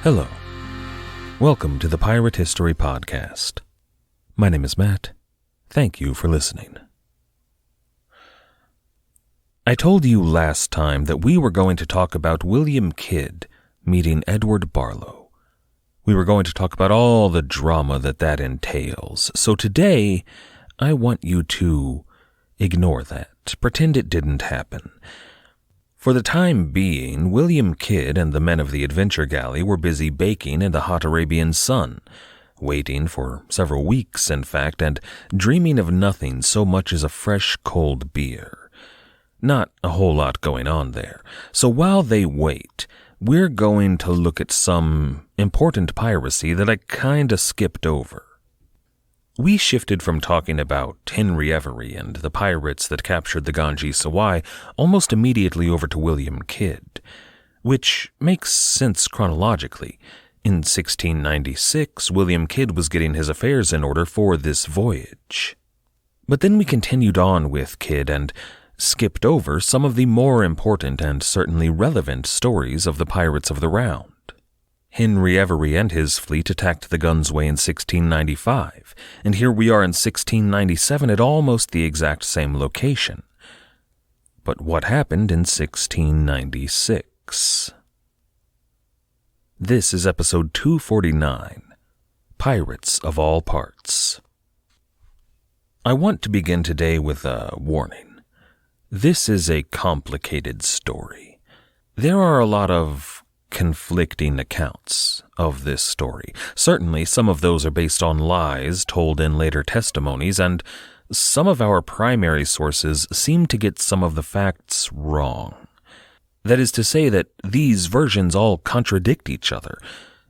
Hello. Welcome to the Pirate History Podcast. My name is Matt. Thank you for listening. I told you last time that we were going to talk about William Kidd meeting Edward Barlow. We were going to talk about all the drama that entails. So today, I want you to ignore that. Pretend it didn't happen. For the time being, William Kidd and the men of the adventure galley were busy baking in the hot Arabian sun, waiting for several weeks, in fact, and dreaming of nothing so much as a fresh, cold beer. Not a whole lot going on there. So while they wait, we're going to look at some important piracy that I kinda skipped over. We shifted from talking about Henry Every and the pirates that captured the Ganges Sawai almost immediately over to William Kidd, which makes sense chronologically. In 1696, William Kidd was getting his affairs in order for this voyage. But then we continued on with Kidd and skipped over some of the more important and certainly relevant stories of the pirates of the Round. Henry Every and his fleet attacked the Gunsway in 1695, and here we are in 1697 at almost the exact same location. But what happened in 1696? This is episode 249, Pirates of All Parts. I want to begin today with a warning. This is a complicated story. There are a lot of conflicting accounts of this story. Certainly, some of those are based on lies told in later testimonies, and some of our primary sources seem to get some of the facts wrong. That is to say that these versions all contradict each other,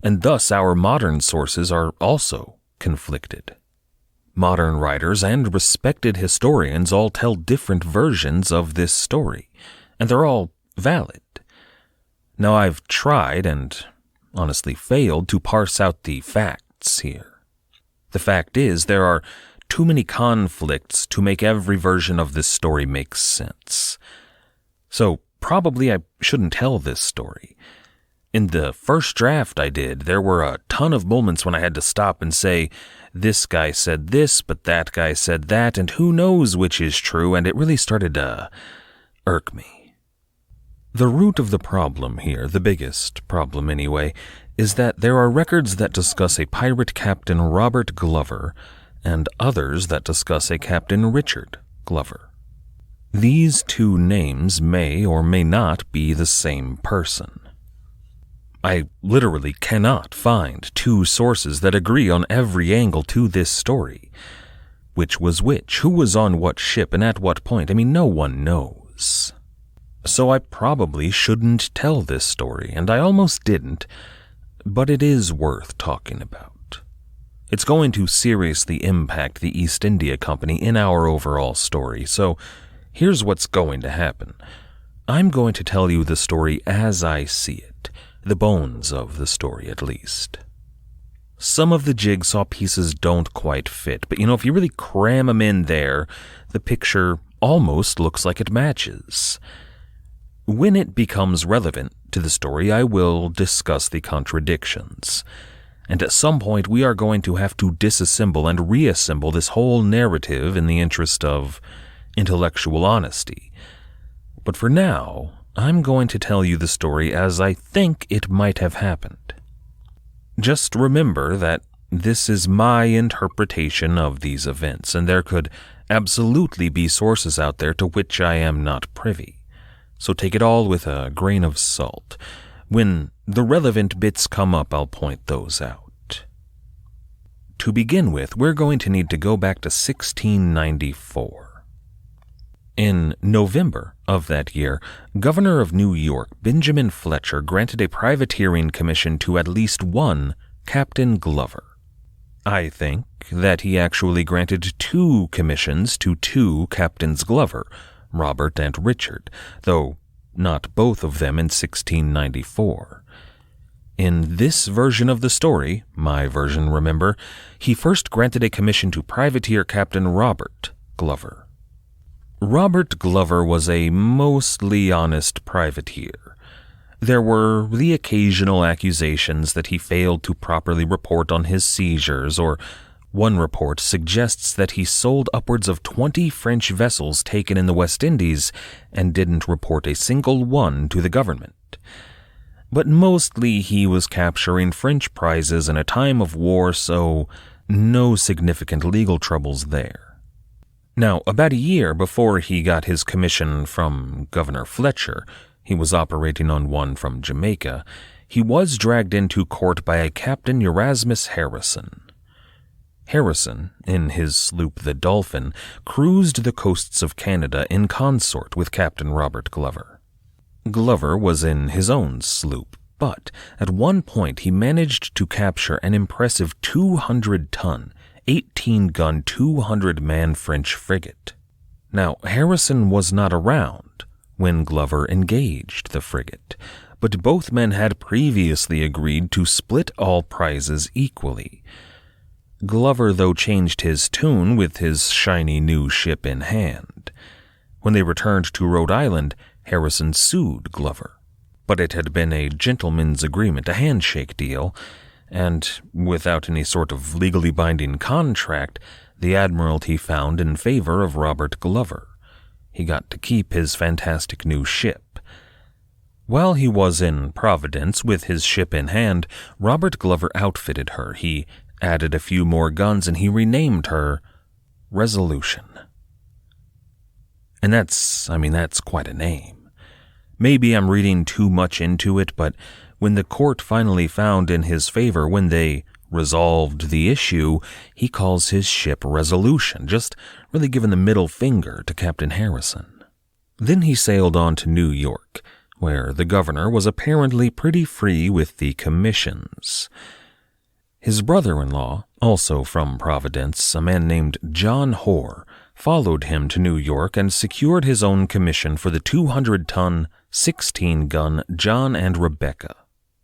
and thus our modern sources are also conflicted. Modern writers and respected historians all tell different versions of this story, and they're all valid. Now, I've tried and honestly failed to parse out the facts here. The fact is, there are too many conflicts to make every version of this story make sense. So, probably I shouldn't tell this story. In the first draft I did, there were a ton of moments when I had to stop and say, this guy said this, but that guy said that, and who knows which is true, and it really started to irk me. The root of the problem here, the biggest problem anyway, is that there are records that discuss a pirate Captain Robert Glover and others that discuss a Captain Richard Glover. These two names may or may not be the same person. I literally cannot find two sources that agree on every angle to this story. Which was which, who was on what ship, and at what point? I mean, no one knows. So I probably shouldn't tell this story, and I almost didn't, but it is worth talking about. It's going to seriously impact the East India Company in our overall story, so here's what's going to happen. I'm going to tell you the story as I see it, the bones of the story at least. Some of the jigsaw pieces don't quite fit, but if you really cram them in there, the picture almost looks like it matches. When it becomes relevant to the story, I will discuss the contradictions. And at some point, we are going to have to disassemble and reassemble this whole narrative in the interest of intellectual honesty. But for now, I'm going to tell you the story as I think it might have happened. Just remember that this is my interpretation of these events, and there could absolutely be sources out there to which I am not privy. So take it all with a grain of salt. When the relevant bits come up, I'll point those out. To begin with, we're going to need to go back to 1694. In November of that year, Governor of New York, Benjamin Fletcher, granted a privateering commission to at least one Captain Glover. I think that he actually granted 2 commissions to 2 Captains Glover, Robert and Richard, though not both of them in 1694. In this version of the story, my version, remember, he first granted a commission to privateer Captain Robert Glover. Robert Glover was a mostly honest privateer. There were the occasional accusations that he failed to properly report on his seizures, or one report suggests that he sold upwards of 20 French vessels taken in the West Indies and didn't report a single one to the government. But mostly he was capturing French prizes in a time of war, so no significant legal troubles there. Now, about a year before he got his commission from Governor Fletcher, he was operating on one from Jamaica, he was dragged into court by a Captain Erasmus Harrison. Harrison, in his sloop the Dolphin, cruised the coasts of Canada in consort with Captain Robert Glover. Glover was in his own sloop, but at one point he managed to capture an impressive 200-ton, 18-gun, 200-man French frigate. Now, Harrison was not around when Glover engaged the frigate, but both men had previously agreed to split all prizes equally. Glover, though, changed his tune with his shiny new ship in hand. When they returned to Rhode Island, Harrison sued Glover, but it had been a gentleman's agreement, a handshake deal, and without any sort of legally binding contract, the Admiralty found in favor of Robert Glover. He got to keep his fantastic new ship. While he was in Providence with his ship in hand, Robert Glover outfitted her. He added a few more guns, and he renamed her Resolution. And that's quite a name. Maybe I'm reading too much into it, but when the court finally found in his favor, when they resolved the issue, he calls his ship Resolution, just really giving the middle finger to Captain Harrison. Then he sailed on to New York, where the governor was apparently pretty free with the commissions. His brother-in-law, also from Providence, a man named John Hoare, followed him to New York and secured his own commission for the 200-ton, 16-gun John and Rebecca.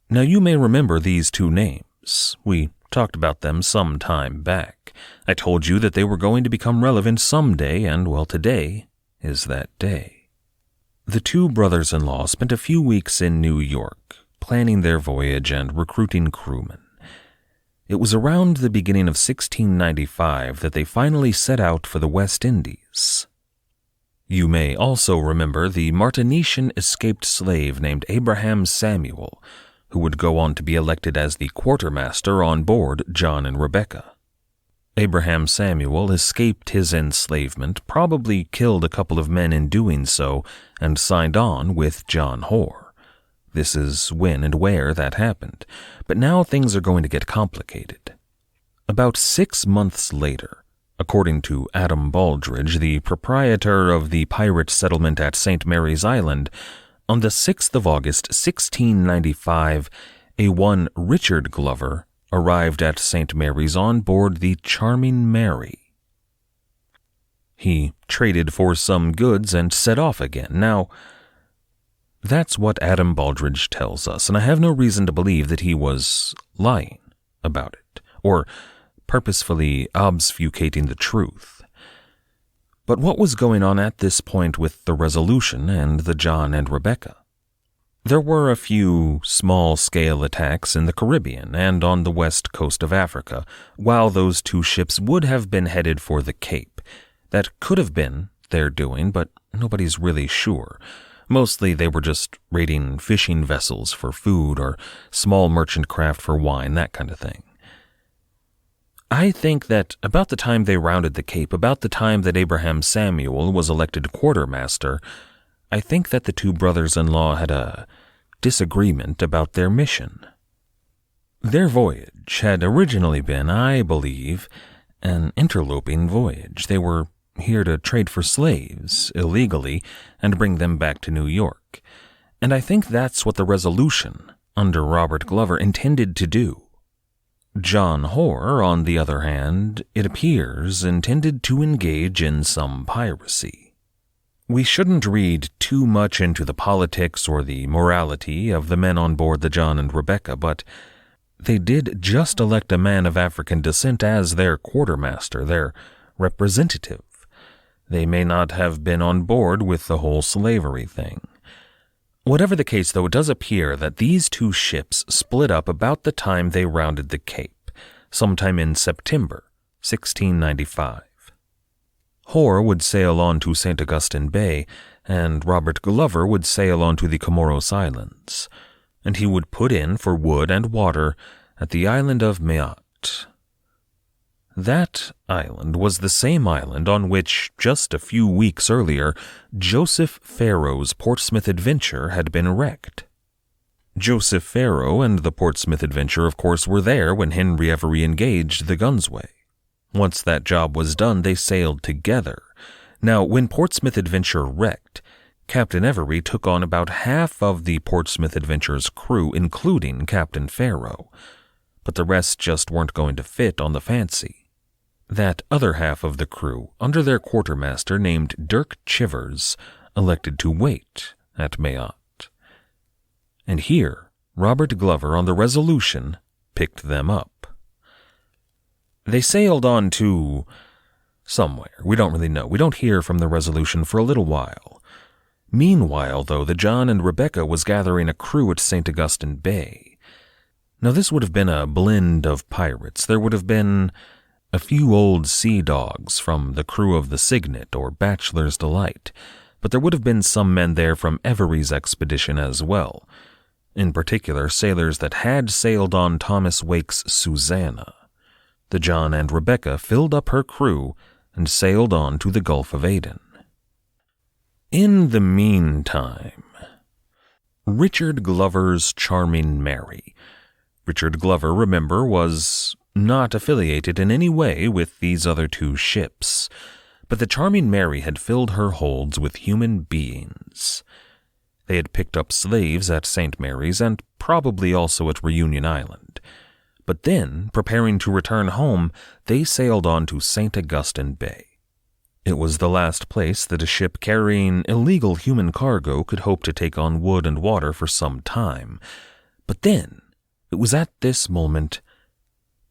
Now you may remember these two names. We talked about them some time back. I told you that they were going to become relevant someday, and well, today is that day. The two brothers-in-law spent a few weeks in New York, planning their voyage and recruiting crewmen. It was around the beginning of 1695 that they finally set out for the West Indies. You may also remember the Martinician escaped slave named Abraham Samuel, who would go on to be elected as the quartermaster on board John and Rebecca. Abraham Samuel escaped his enslavement, probably killed a couple of men in doing so, and signed on with John Hoare. This is when and where that happened, but now things are going to get complicated. About 6 months later, according to Adam Baldridge, the proprietor of the pirate settlement at St. Mary's Island, on the 6th of August, 1695, a one Richard Glover arrived at St. Mary's on board the Charming Mary. He traded for some goods and set off again. Now, that's what Adam Baldridge tells us, and I have no reason to believe that he was lying about it, or purposefully obfuscating the truth. But what was going on at this point with the Resolution and the John and Rebecca? There were a few small-scale attacks in the Caribbean and on the west coast of Africa, while those two ships would have been headed for the Cape. That could have been their doing, but nobody's really sure. Mostly they were just raiding fishing vessels for food or small merchant craft for wine, that kind of thing. I think that about the time they rounded the Cape, about the time that Abraham Samuel was elected quartermaster, I think that the two brothers-in-law had a disagreement about their mission. Their voyage had originally been, I believe, an interloping voyage. They were here to trade for slaves, illegally, and bring them back to New York. And I think that's what the Resolution, under Robert Glover, intended to do. John Hoare, on the other hand, it appears intended to engage in some piracy. We shouldn't read too much into the politics or the morality of the men on board the John and Rebecca, but they did just elect a man of African descent as their quartermaster, their representative. They may not have been on board with the whole slavery thing. Whatever the case, though, it does appear that these two ships split up about the time they rounded the Cape, sometime in September 1695. Hoare would sail on to St. Augustine Bay, and Robert Glover would sail on to the Comoros Islands, and he would put in for wood and water at the island of Mayotte. That island was the same island on which, just a few weeks earlier, Joseph Farrow's Portsmouth Adventure had been wrecked. Joseph Farrow and the Portsmouth Adventure, of course, were there when Henry Every engaged the Gunsway. Once that job was done, they sailed together. Now, when Portsmouth Adventure wrecked, Captain Every took on about half of the Portsmouth Adventure's crew, including Captain Farrow, but the rest just weren't going to fit on the Fancy. That other half of the crew, under their quartermaster named Dirk Chivers, elected to wait at Mayotte. And here, Robert Glover on the Resolution picked them up. They sailed on to somewhere. We don't really know. We don't hear from the Resolution for a little while. Meanwhile, though, the John and Rebecca was gathering a crew at St. Augustine Bay. Now, this would have been a blend of pirates. There would have been a few old sea dogs from the crew of the Signet or Bachelor's Delight, but there would have been some men there from Every's expedition as well. In particular, sailors that had sailed on Thomas Wake's Susanna. The John and Rebecca filled up her crew and sailed on to the Gulf of Aden. In the meantime, Richard Glover's Charming Mary. Richard Glover, remember, was not affiliated in any way with these other two ships, but the Charming Mary had filled her holds with human beings. They had picked up slaves at St. Mary's and probably also at Reunion Island. But then, preparing to return home, they sailed on to St. Augustine Bay. It was the last place that a ship carrying illegal human cargo could hope to take on wood and water for some time. But then, it was at this moment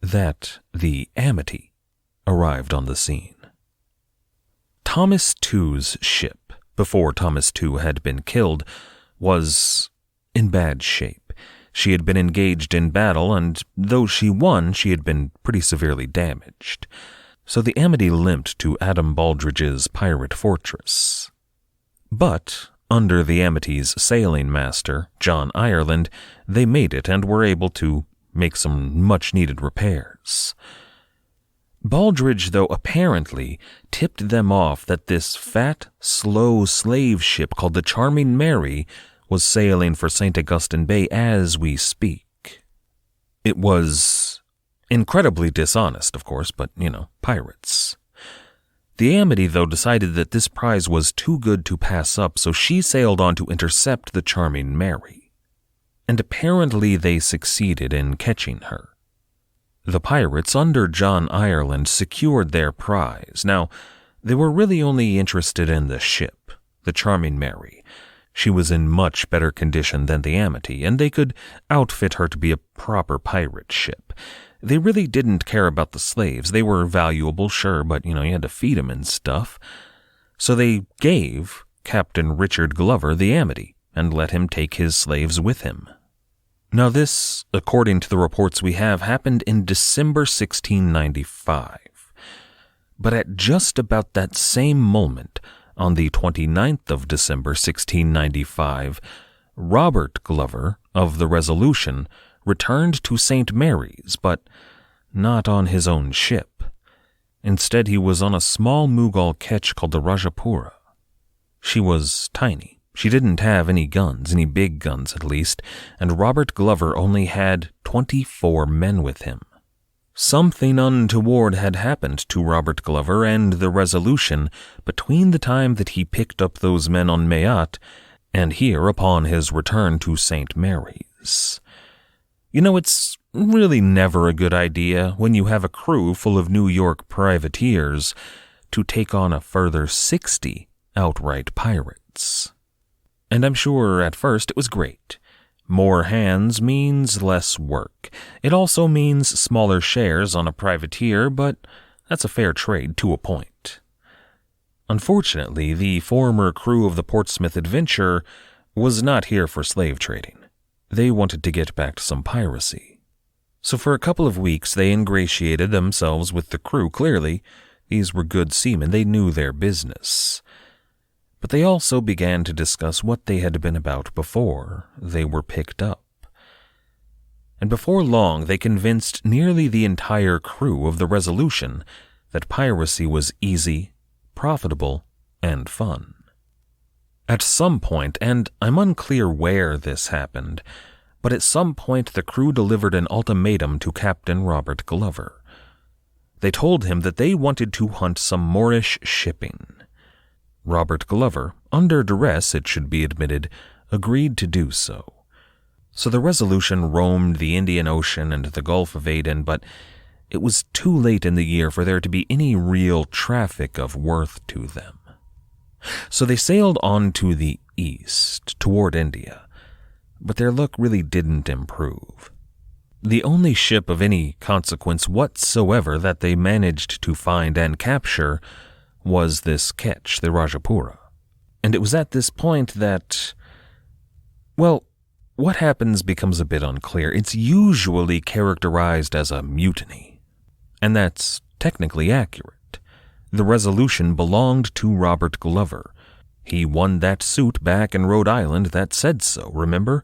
that the Amity arrived on the scene. Thomas Tew's ship, before Thomas Tew had been killed, was in bad shape. She had been engaged in battle, and though she won, she had been pretty severely damaged. So the Amity limped to Adam Baldridge's pirate fortress. But, under the Amity's sailing master, John Ireland, they made it and were able to make some much-needed repairs. Baldridge, though, apparently tipped them off that this fat, slow slave ship called the Charming Mary was sailing for St. Augustine Bay as we speak. It was incredibly dishonest, of course, but, pirates. The Amity, though, decided that this prize was too good to pass up, so she sailed on to intercept the Charming Mary. And apparently they succeeded in catching her. The pirates, under John Ireland, secured their prize. Now, they were really only interested in the ship, the Charming Mary. She was in much better condition than the Amity, and they could outfit her to be a proper pirate ship. They really didn't care about the slaves. They were valuable, sure, but, you had to feed them and stuff. So they gave Captain Richard Glover the Amity and let him take his slaves with him. Now this, according to the reports we have, happened in December 1695. But at just about that same moment, on the 29th of December 1695, Robert Glover, of the Resolution, returned to St. Mary's, but not on his own ship. Instead, he was on a small Mughal ketch called the Rajapura. She was tiny. She didn't have any guns, any big guns at least, and Robert Glover only had 24 men with him. Something untoward had happened to Robert Glover and the Resolution between the time that he picked up those men on Mayotte and here upon his return to St. Mary's. It's really never a good idea when you have a crew full of New York privateers to take on a further 60 outright pirates. And I'm sure at first it was great. More hands means less work. It also means smaller shares on a privateer, but that's a fair trade to a point. Unfortunately, the former crew of the Portsmouth Adventure was not here for slave trading. They wanted to get back to some piracy. So for a couple of weeks, they ingratiated themselves with the crew. Clearly, these were good seamen. They knew their business. But they also began to discuss what they had been about before they were picked up. And before long, they convinced nearly the entire crew of the Resolution that piracy was easy, profitable, and fun. At some point, and I'm unclear where this happened, but at some point the crew delivered an ultimatum to Captain Robert Glover. They told him that they wanted to hunt some Moorish shipping. Robert Glover, under duress it should be admitted, agreed to do so. So the Resolution roamed the Indian Ocean and the Gulf of Aden, but it was too late in the year for there to be any real traffic of worth to them. So they sailed on to the east, toward India, but their luck really didn't improve. The only ship of any consequence whatsoever that they managed to find and capture was this ketch, the Rajapura. And it was at this point that, well, what happens becomes a bit unclear. It's usually characterized as a mutiny, and that's technically accurate. The Resolution belonged to Robert Glover. He won that suit back in Rhode Island that said so, remember?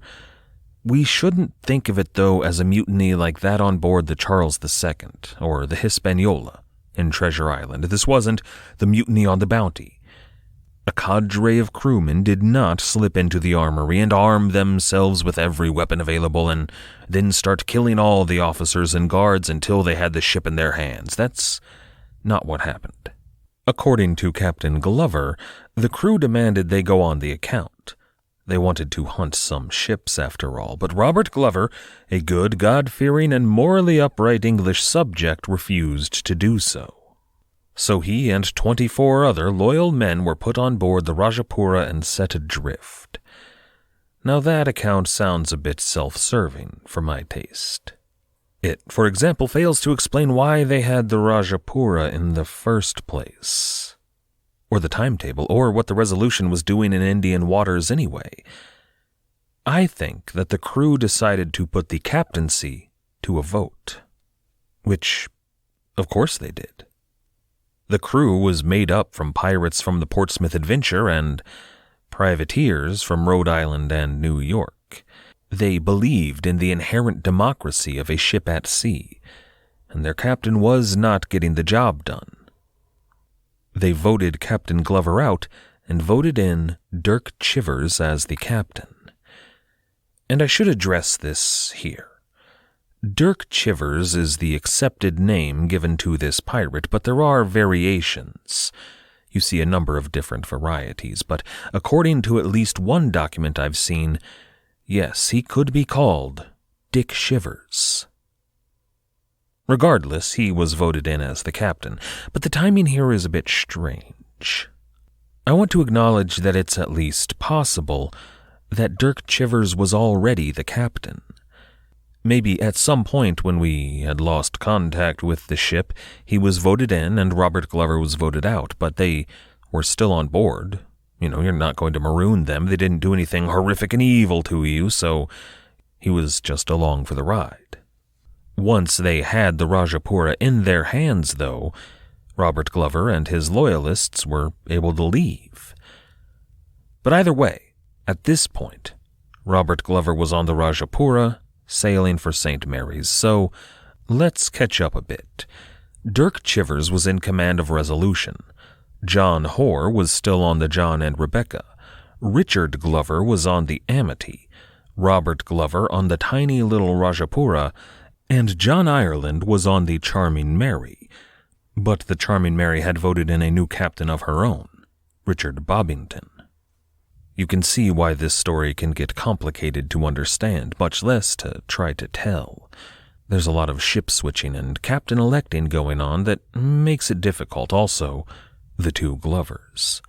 We shouldn't think of it, though, as a mutiny like that on board the Charles II or the Hispaniola in Treasure Island. This wasn't the mutiny on the Bounty. A cadre of crewmen did not slip into the armory and arm themselves with every weapon available and then start killing all the officers and guards until they had the ship in their hands. That's not what happened. According to Captain Glover, the crew demanded they go on the account. They wanted to hunt some ships, after all, but Robert Glover, a good, God-fearing, and morally upright English subject, refused to do so. So he and 24 other loyal men were put on board the Rajapura and set adrift. Now that account sounds a bit self-serving for my taste. It, for example, fails to explain why they had the Rajapura in the first place, or the timetable, or what the Resolution was doing in Indian waters anyway. I think that the crew decided to put the captaincy to a vote, which, of course, they did. The crew was made up from pirates from the Portsmouth Adventure and privateers from Rhode Island and New York. They believed in the inherent democracy of a ship at sea, and their captain was not getting the job done. They voted Captain Glover out and voted in Dirk Chivers as the captain. And I should address this here. Dirk Chivers is the accepted name given to this pirate, but there are variations. You see a number of different varieties, but according to at least one document I've seen, yes, he could be called Dick Shivers. Regardless, he was voted in as the captain, but the timing here is a bit strange. I want to acknowledge that it's at least possible that Dirk Chivers was already the captain. Maybe at some point when we had lost contact with the ship, he was voted in and Robert Glover was voted out, but they were still on board. You know, you're not going to maroon them. They didn't do anything horrific and evil to you, so he was just along for the ride. Once they had the Rajapura in their hands, though, Robert Glover and his loyalists were able to leave. But either way, at this point, Robert Glover was on the Rajapura, sailing for St. Mary's, so let's catch up a bit. Dirk Chivers was in command of Resolution. John Hoare was still on the John and Rebecca. Richard Glover was on the Amity, Robert Glover on the tiny little Rajapura, and John Ireland was on the Charming Mary. But the Charming Mary had voted in a new captain of her own, Richard Bobbington. You can see why this story can get complicated to understand, much less to try to tell. There's a lot of ship switching and captain electing going on that makes it difficult. Also, the two Glovers.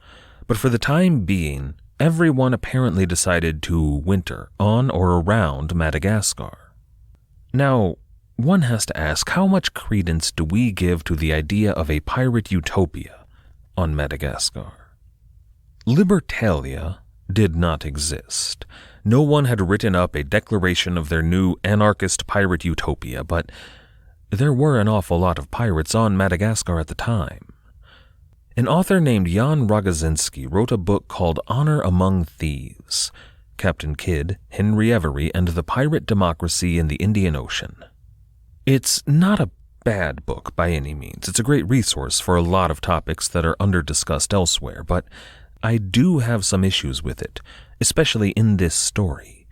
But for the time being, everyone apparently decided to winter on or around Madagascar. Now, one has to ask, how much credence do we give to the idea of a pirate utopia on Madagascar? Libertalia did not exist. No one had written up a declaration of their new anarchist pirate utopia, but there were an awful lot of pirates on Madagascar at the time. An author named Jan Rogozinski wrote a book called Honor Among Thieves, Captain Kidd, Henry Every, and the Pirate Democracy in the Indian Ocean. It's not a bad book by any means. It's a great resource for a lot of topics that are under-discussed elsewhere, but I do have some issues with it, especially in this story.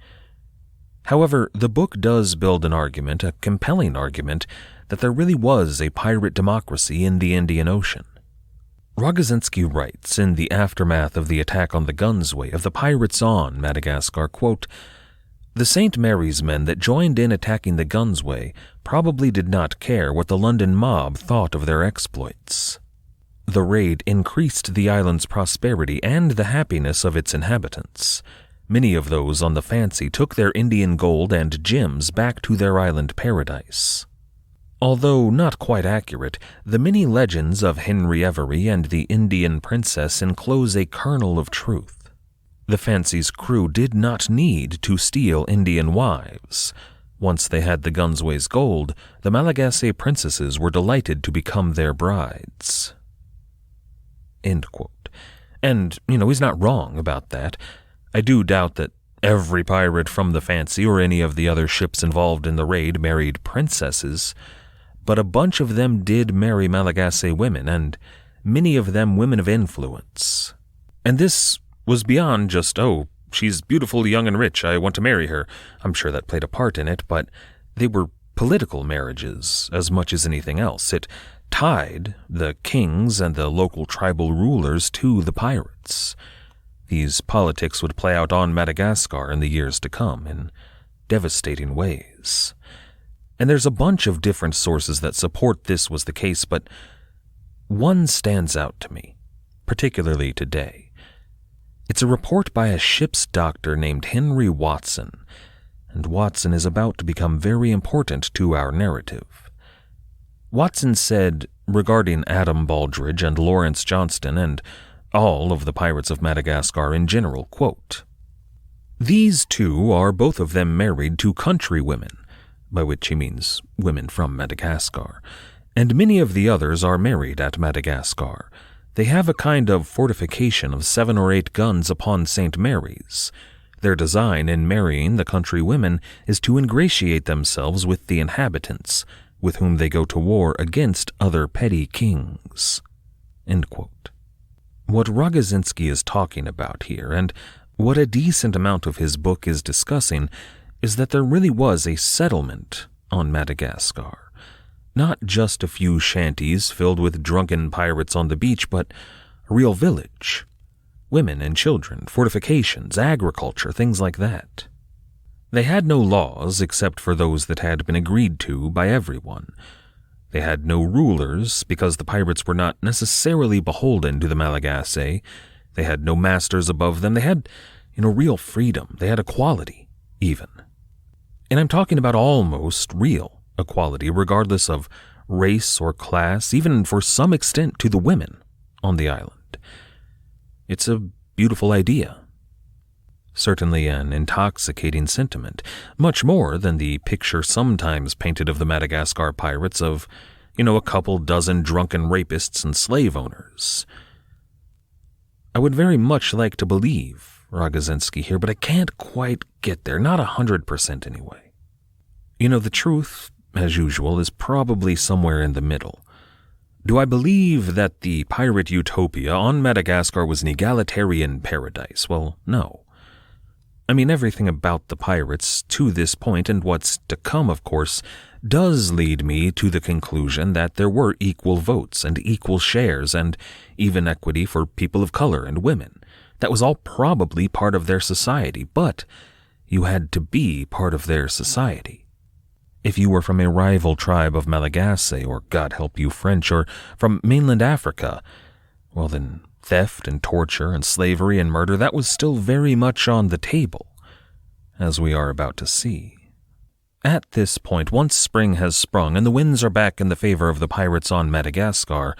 However, the book does build an argument, a compelling argument, that there really was a pirate democracy in the Indian Ocean. Rogozinski writes, in the aftermath of the attack on the Gunsway of the pirates on Madagascar, quote, "The St. Mary's men that joined in attacking the Gunsway probably did not care what the London mob thought of their exploits. The raid increased the island's prosperity and the happiness of its inhabitants. Many of those on the Fancy took their Indian gold and gems back to their island paradise." Although not quite accurate, the many legends of Henry Every and the Indian princess enclose a kernel of truth. The Fancy's crew did not need to steal Indian wives. Once they had the Gunsway's gold, the Malagasy princesses were delighted to become their brides. End quote. And, he's not wrong about that. I do doubt that every pirate from the Fancy or any of the other ships involved in the raid married princesses, but a bunch of them did marry Malagasy women, and many of them women of influence. And this was beyond just, oh, she's beautiful, young, and rich, I want to marry her. I'm sure that played a part in it, but they were political marriages as much as anything else. It tied the kings and the local tribal rulers to the pirates. These politics would play out on Madagascar in the years to come in devastating ways. And there's a bunch of different sources that support this was the case, but one stands out to me, particularly today. It's a report by a ship's doctor named Henry Watson, and Watson is about to become very important to our narrative. Watson said, regarding Adam Baldridge and Lawrence Johnston and all of the pirates of Madagascar in general, quote, "These two are both of them married to country women," by which he means women from Madagascar, "and many of the others are married at Madagascar. They have a kind of fortification of 7 or 8 guns upon St. Mary's. Their design in marrying the country women is to ingratiate themselves with the inhabitants, with whom they go to war against other petty kings." End quote. What Rogozinski is talking about here, and what a decent amount of his book is discussing, is that there really was a settlement on Madagascar. Not just a few shanties filled with drunken pirates on the beach, but a real village. Women and children, fortifications, agriculture, things like that. They had no laws except for those that had been agreed to by everyone. They had no rulers because the pirates were not necessarily beholden to the Malagasy. They had no masters above them. They had, real freedom. They had equality, even. And I'm talking about almost real equality, regardless of race or class, even for some extent to the women on the island. It's a beautiful idea. Certainly an intoxicating sentiment, much more than the picture sometimes painted of the Madagascar pirates of, a couple dozen drunken rapists and slave owners. I would very much like to believe Rogozinski here, but I can't quite get there, not 100% anyway. The truth, as usual, is probably somewhere in the middle. Do I believe that the pirate utopia on Madagascar was an egalitarian paradise? Well, no. I mean, everything about the pirates to this point, and what's to come, of course, does lead me to the conclusion that there were equal votes and equal shares and even equity for people of color and women. That was all probably part of their society, but you had to be part of their society. If you were from a rival tribe of Malagasy, or God help you French, or from mainland Africa, well then, theft and torture and slavery and murder, that was still very much on the table, as we are about to see. At this point, once spring has sprung and the winds are back in the favor of the pirates on Madagascar,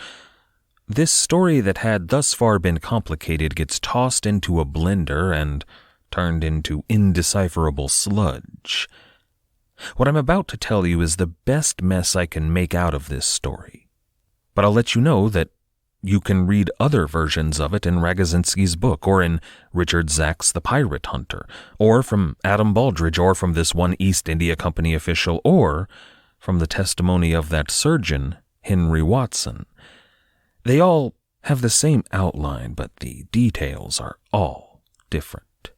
This story that had thus far been complicated gets tossed into a blender and turned into indecipherable sludge. What I'm about to tell you is the best mess I can make out of this story. But I'll let you know that you can read other versions of it in Ragazinski's book, or in Richard Zach's The Pirate Hunter, or from Adam Baldridge, or from this one East India Company official, or from the testimony of that surgeon, Henry Watson. They all have the same outline, but the details are all different.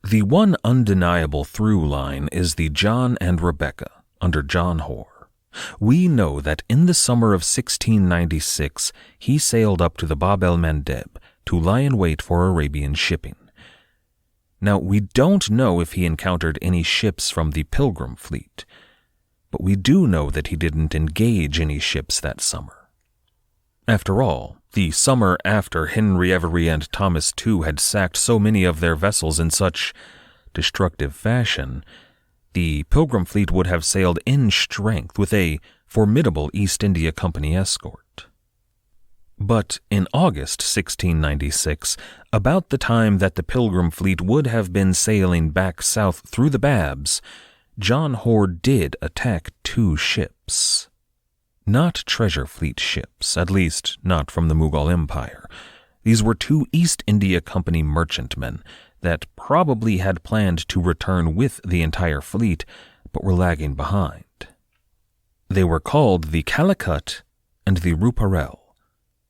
The one undeniable through line is the John and Rebecca under John Hoare. We know that in the summer of 1696 he sailed up to the Bab el-Mandeb to lie in wait for Arabian shipping. Now, we don't know if he encountered any ships from the Pilgrim fleet, but we do know that he didn't engage any ships that summer. After all, the summer after Henry Every and Thomas Tew had sacked so many of their vessels in such destructive fashion, the Pilgrim fleet would have sailed in strength with a formidable East India Company escort. But in August 1696, about the time that the Pilgrim fleet would have been sailing back south through the Babs, John Hoare did attack 2 ships. Not treasure fleet ships, at least not from the Mughal Empire. These were 2 East India Company merchantmen that probably had planned to return with the entire fleet, but were lagging behind. They were called the Calicut and the Ruparel,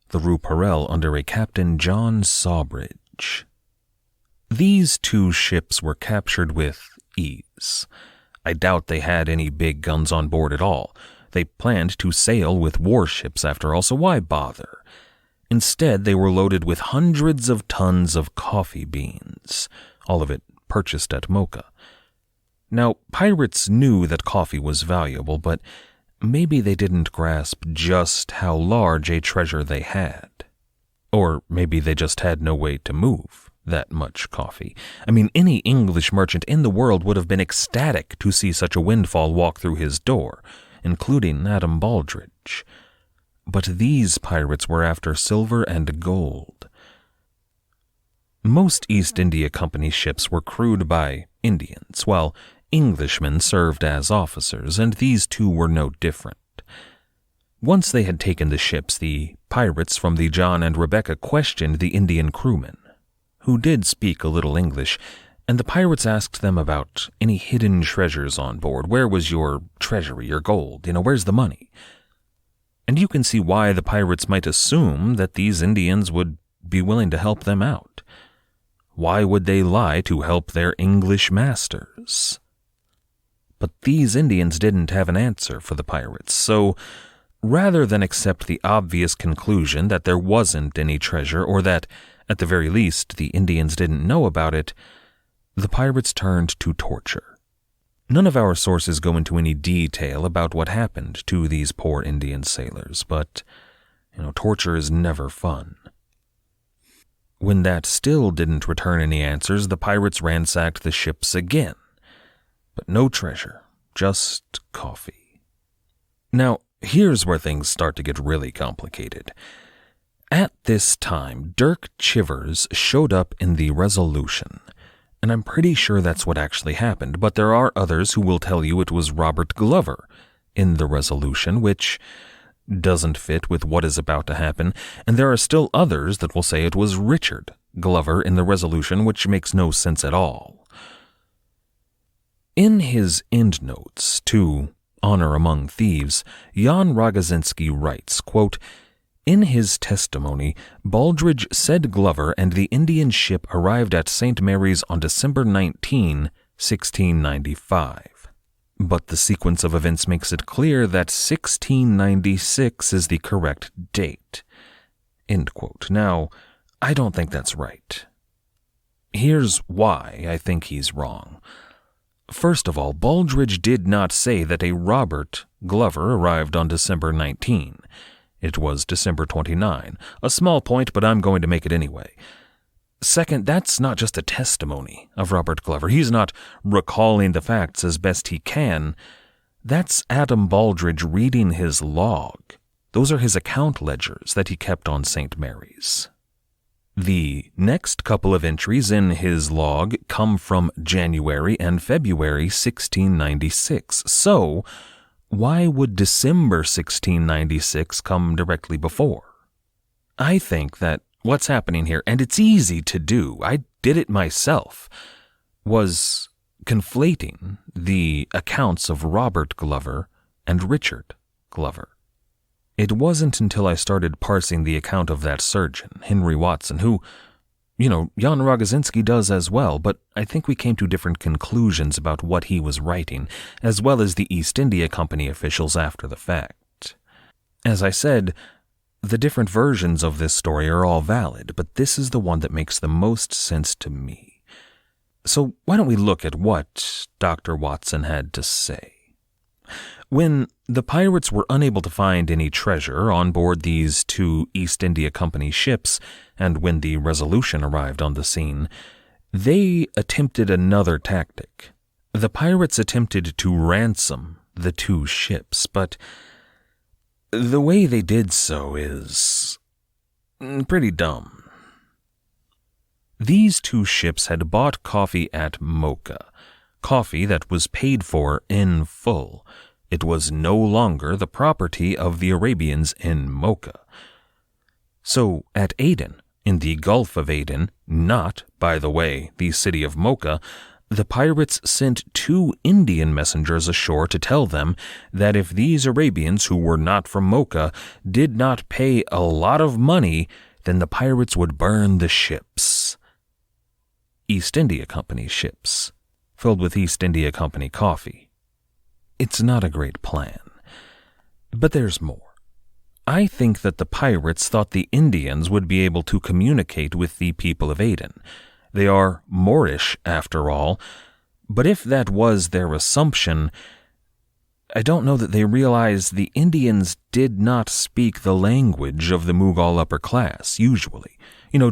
the Ruparel under a Captain John Sawbridge. These 2 ships were captured with ease. I doubt they had any big guns on board at all. They planned to sail with warships after all, so why bother? Instead, they were loaded with hundreds of tons of coffee beans, all of it purchased at Mocha. Now, pirates knew that coffee was valuable, but maybe they didn't grasp just how large a treasure they had. Or maybe they just had no way to move that much coffee. I mean, any English merchant in the world would have been ecstatic to see such a windfall walk through his door, including Adam Baldridge. But these pirates were after silver and gold. Most East India Company ships were crewed by Indians, while Englishmen served as officers, and these 2 were no different. Once they had taken the ships, the pirates from the John and Rebecca questioned the Indian crewmen, who did speak a little English, and the pirates asked them about any hidden treasures on board. Where was your treasury, your gold? Where's the money? And you can see why the pirates might assume that these Indians would be willing to help them out. Why would they lie to help their English masters? But these Indians didn't have an answer for the pirates, so rather than accept the obvious conclusion that there wasn't any treasure, or that, at the very least, the Indians didn't know about it, the pirates turned to torture. None of our sources go into any detail about what happened to these poor Indian sailors, but, torture is never fun. When that still didn't return any answers, the pirates ransacked the ships again. But no treasure, just coffee. Now, here's where things start to get really complicated. At this time, Dirk Chivers showed up in the Resolution, and I'm pretty sure that's what actually happened, but there are others who will tell you it was Robert Glover in the Resolution, which doesn't fit with what is about to happen, and there are still others that will say it was Richard Glover in the Resolution, which makes no sense at all. In his endnotes to Honor Among Thieves, Jan Ragazinski writes, quote, "In his testimony, Baldridge said Glover and the Indian ship arrived at St. Mary's on December 19, 1695. But the sequence of events makes it clear that 1696 is the correct date." End quote. Now, I don't think that's right. Here's why I think he's wrong. First of all, Baldridge did not say that a Robert Glover arrived on December 19. It was December 29. A small point, but I'm going to make it anyway. Second, that's not just a testimony of Robert Glover. He's not recalling the facts as best he can. That's Adam Baldridge reading his log Those are his account ledgers that he kept on St. Mary's. The next couple of entries in his log come from January and February 1696. So, why would December 1696 come directly before? I think that what's happening here, and it's easy to do, I did it myself, was conflating the accounts of Robert Glover and Richard Glover. It wasn't until I started parsing the account of that surgeon, Henry Watson, who, Jan Rogozinski does as well, but I think we came to different conclusions about what he was writing, as well as the East India Company officials after the fact. As I said, the different versions of this story are all valid, but this is the one that makes the most sense to me. So why don't we look at what Dr. Watson had to say? When the pirates were unable to find any treasure on board these two East India Company ships, and when the Resolution arrived on the scene, they attempted another tactic. The pirates attempted to ransom the two ships, but the way they did so is pretty dumb. These two ships had bought coffee at Mocha, coffee that was paid for in full. It was no longer the property of the Arabians in Mocha. So at Aden, in the Gulf of Aden, not, by the way, the city of Mocha, the pirates sent 2 Indian messengers ashore to tell them that if these Arabians who were not from Mocha did not pay a lot of money, then the pirates would burn the ships. East India Company ships, filled with East India Company coffee. It's not a great plan. But there's more. I think that the pirates thought the Indians would be able to communicate with the people of Aden. They are Moorish, after all, but if that was their assumption, I don't know that they realized the Indians did not speak the language of the Mughal upper class, usually.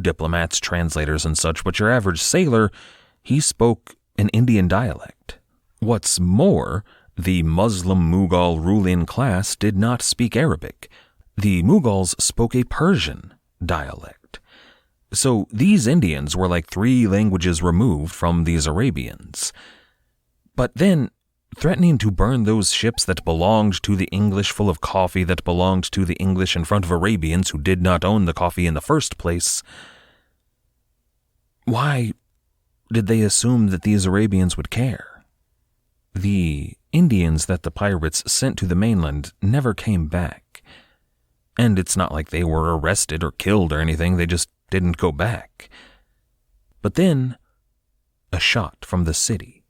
Diplomats, translators, and such, but your average sailor, he spoke an Indian dialect. What's more, the Muslim Mughal ruling class did not speak Arabic. The Mughals spoke a Persian dialect. So these Indians were like 3 languages removed from these Arabians. But then, threatening to burn those ships that belonged to the English full of coffee that belonged to the English in front of Arabians who did not own the coffee in the first place, why did they assume that these Arabians would care? The Indians that the pirates sent to the mainland never came back. And it's not like they were arrested or killed or anything, they just didn't go back. But then, a shot from the city.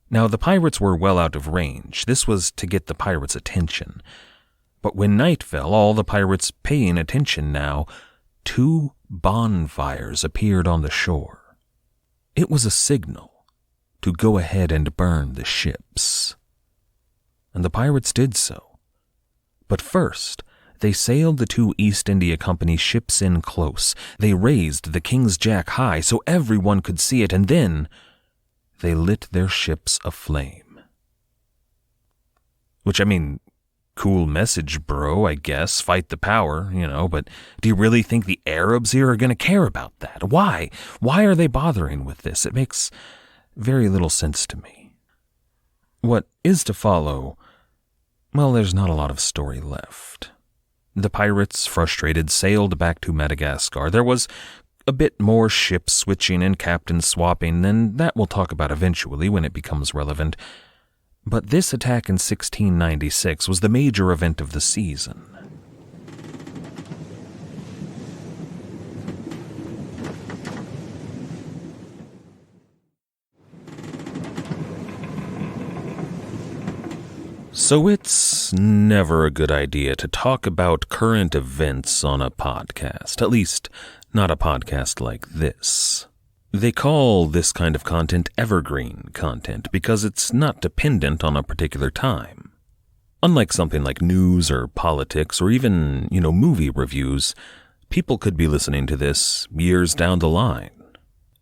Now, the pirates were well out of range. This was to get the pirates' attention. But when night fell, all the pirates paying attention now, 2 bonfires appeared on the shore. It was a signal to go ahead and burn the ships. And the pirates did so. But first, they sailed the 2 East India Company ships in close. They raised the King's Jack high so everyone could see it, and then they lit their ships aflame. Which, cool message, bro, I guess. Fight the power, but do you really think the Arabs here are going to care about that? Why? Why are they bothering with this? It makes very little sense to me. What is to follow, well, there's not a lot of story left. The pirates, frustrated, sailed back to Madagascar. There was a bit more ship switching and captain swapping, and that we'll talk about eventually when it becomes relevant. But this attack in 1696 was the major event of the season. So it's never a good idea to talk about current events on a podcast, at least not a podcast like this. They call this kind of content evergreen content because it's not dependent on a particular time. Unlike something like news or politics or even, movie reviews, people could be listening to this years down the line.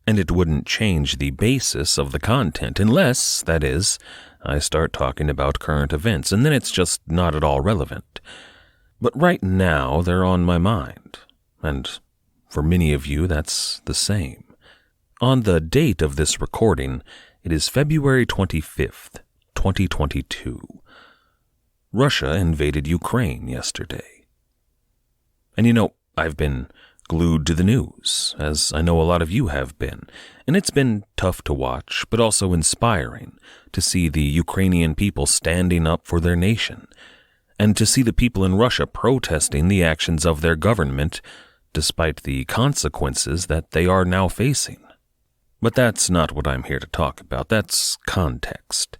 And it wouldn't change the basis of the content unless, that is, I start talking about current events, and then it's just not at all relevant. But right now, they're on my mind, and for many of you, that's the same. On the date of this recording, it is February 25th, 2022. Russia invaded Ukraine yesterday. And I've been glued to the news, as I know a lot of you have been, and it's been tough to watch, but also inspiring to see the Ukrainian people standing up for their nation, and to see the people in Russia protesting the actions of their government despite the consequences that they are now facing. But that's not what I'm here to talk about. That's context.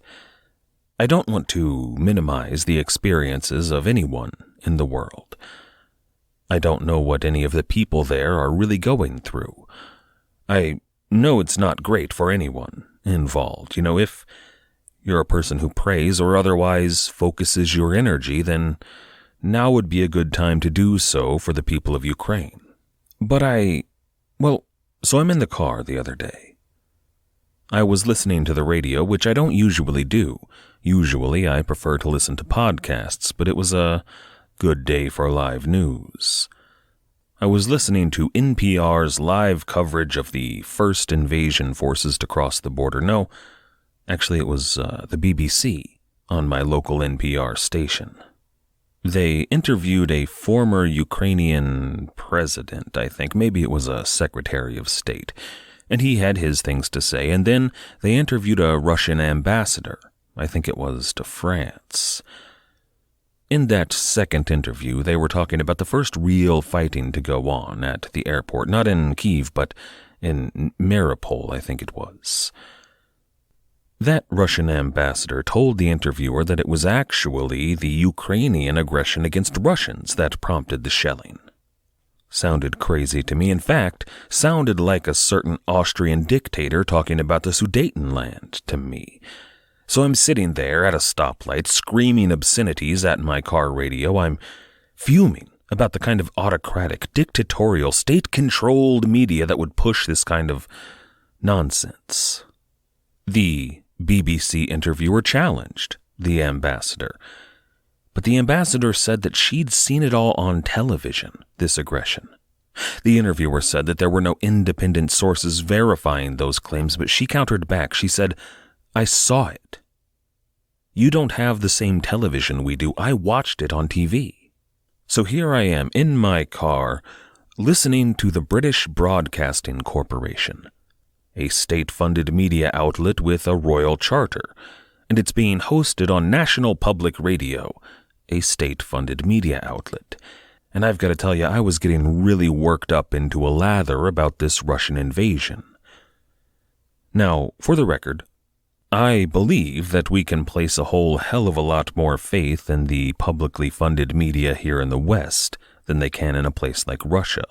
I don't want to minimize the experiences of anyone in the world. I don't know what any of the people there are really going through. I know it's not great for anyone involved. If you're a person who prays or otherwise focuses your energy, then now would be a good time to do so for the people of Ukraine. But so I'm in the car the other day. I was listening to the radio, which I don't usually do. Usually I prefer to listen to podcasts, but it was a good day for live news. I was listening to NPR's live coverage of the first invasion forces to cross the border. No, actually it was the BBC on my local NPR station. They interviewed a former Ukrainian president, I think. Maybe it was a Secretary of State. And he had his things to say. And then they interviewed a Russian ambassador. I think it was to France. In that second interview, they were talking about the first real fighting to go on at the airport. Not in Kyiv, but in Mariupol, I think it was. That Russian ambassador told the interviewer that it was actually the Ukrainian aggression against Russians that prompted the shelling. Sounded crazy to me. In fact, sounded like a certain Austrian dictator talking about the Sudetenland to me. So I'm sitting there at a stoplight, screaming obscenities at my car radio. I'm fuming about the kind of autocratic, dictatorial, state-controlled media that would push this kind of nonsense. The BBC interviewer challenged the ambassador, but the ambassador said that she'd seen it all on television, this aggression. The interviewer said that there were no independent sources verifying those claims, but she countered back. She said, "I saw it. You don't have the same television we do. I watched it on TV." So here I am in my car, listening to the British Broadcasting Corporation, a state-funded media outlet with a royal charter, and it's being hosted on National Public Radio, a state-funded media outlet. And I've got to tell you, I was getting really worked up into a lather about this Russian invasion. Now, for the record, I believe that we can place a whole hell of a lot more faith in the publicly funded media here in the West than they can in a place like Russia.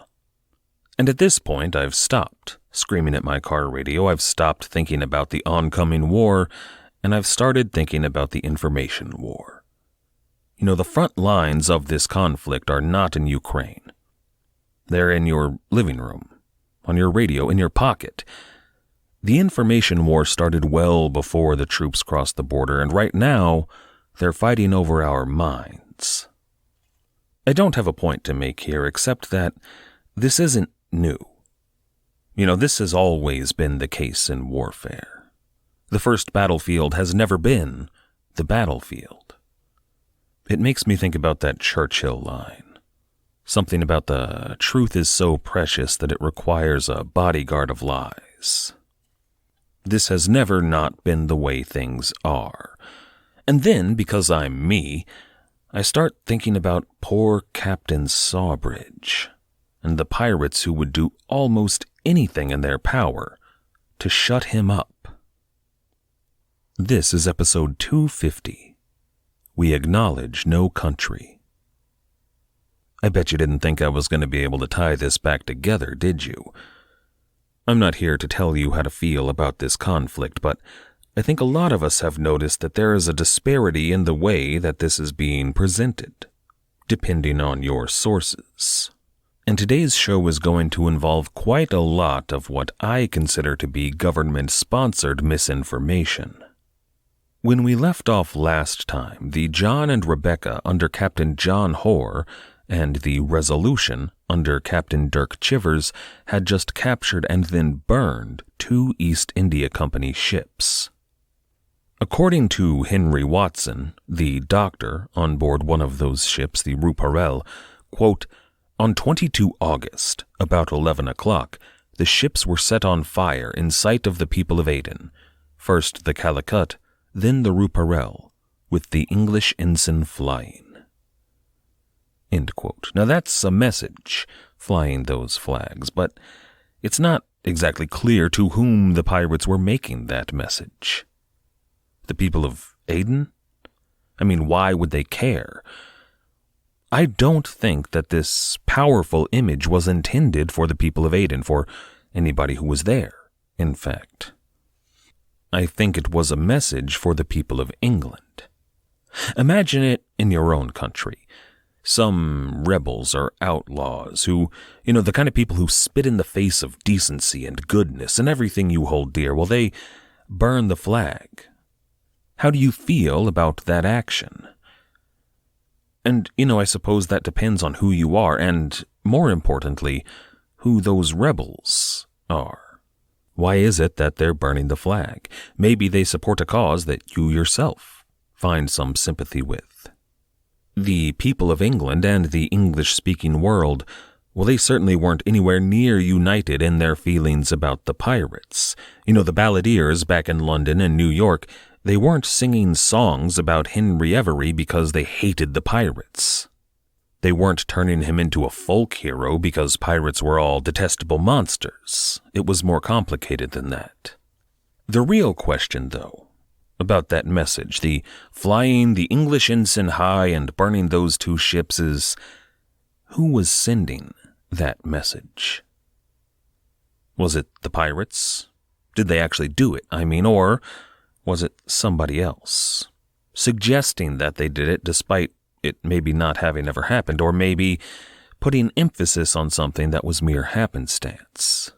And at this point, I've stopped screaming at my car radio. I've stopped thinking about the oncoming war, and I've started thinking about the information war. The front lines of this conflict are not in Ukraine. They're in your living room, on your radio, in your pocket. The information war started well before the troops crossed the border, and right now, they're fighting over our minds. I don't have a point to make here except that this isn't new. This has always been the case in warfare. The first battlefield has never been the battlefield. It makes me think about that Churchill line. Something about the truth is so precious that it requires a bodyguard of lies. This has never not been the way things are. And then, because I'm me, I start thinking about poor Captain Sawbridge and the pirates who would do almost anything in their power to shut him up. This is episode 250. We acknowledge no country. I bet you didn't think I was going to be able to tie this back together, did you? I'm not here to tell you how to feel about this conflict, but I think a lot of us have noticed that there is a disparity in the way that this is being presented, depending on your sources. And today's show is going to involve quite a lot of what I consider to be government-sponsored misinformation. When we left off last time, the John and Rebecca under Captain John Hoare and the Resolution under Captain Dirk Chivers had just captured and then burned 2 East India Company ships. According to Henry Watson, the doctor on board one of those ships, the Ruparel, quote, "On 22 August, about 11 o'clock, the ships were set on fire in sight of the people of Aden, first the Calicut, then the Ruparel, with the English ensign flying." End quote. Now that's a message, flying those flags, but it's not exactly clear to whom the pirates were making that message. The people of Aden? I mean, why would they care? I don't think that this powerful image was intended for the people of Aden, for anybody who was there, in fact. I think it was a message for the people of England. Imagine it in your own country. Some rebels or outlaws who, the kind of people who spit in the face of decency and goodness and everything you hold dear, well, they burn the flag. How do you feel about that action? And, I suppose that depends on who you are and, more importantly, who those rebels are. Why is it that they're burning the flag? Maybe they support a cause that you yourself find some sympathy with. The people of England and the English-speaking world, well, they certainly weren't anywhere near united in their feelings about the pirates. The balladeers back in London and New York, they weren't singing songs about Henry Every because they hated the pirates. They weren't turning him into a folk hero because pirates were all detestable monsters. It was more complicated than that. The real question, though, about that message, the flying the English ensign high and burning those 2 ships, is who was sending that message? Was it the pirates? Did they actually do it, or was it somebody else, suggesting that they did it despite it maybe not having ever happened, or maybe putting emphasis on something that was mere happenstance?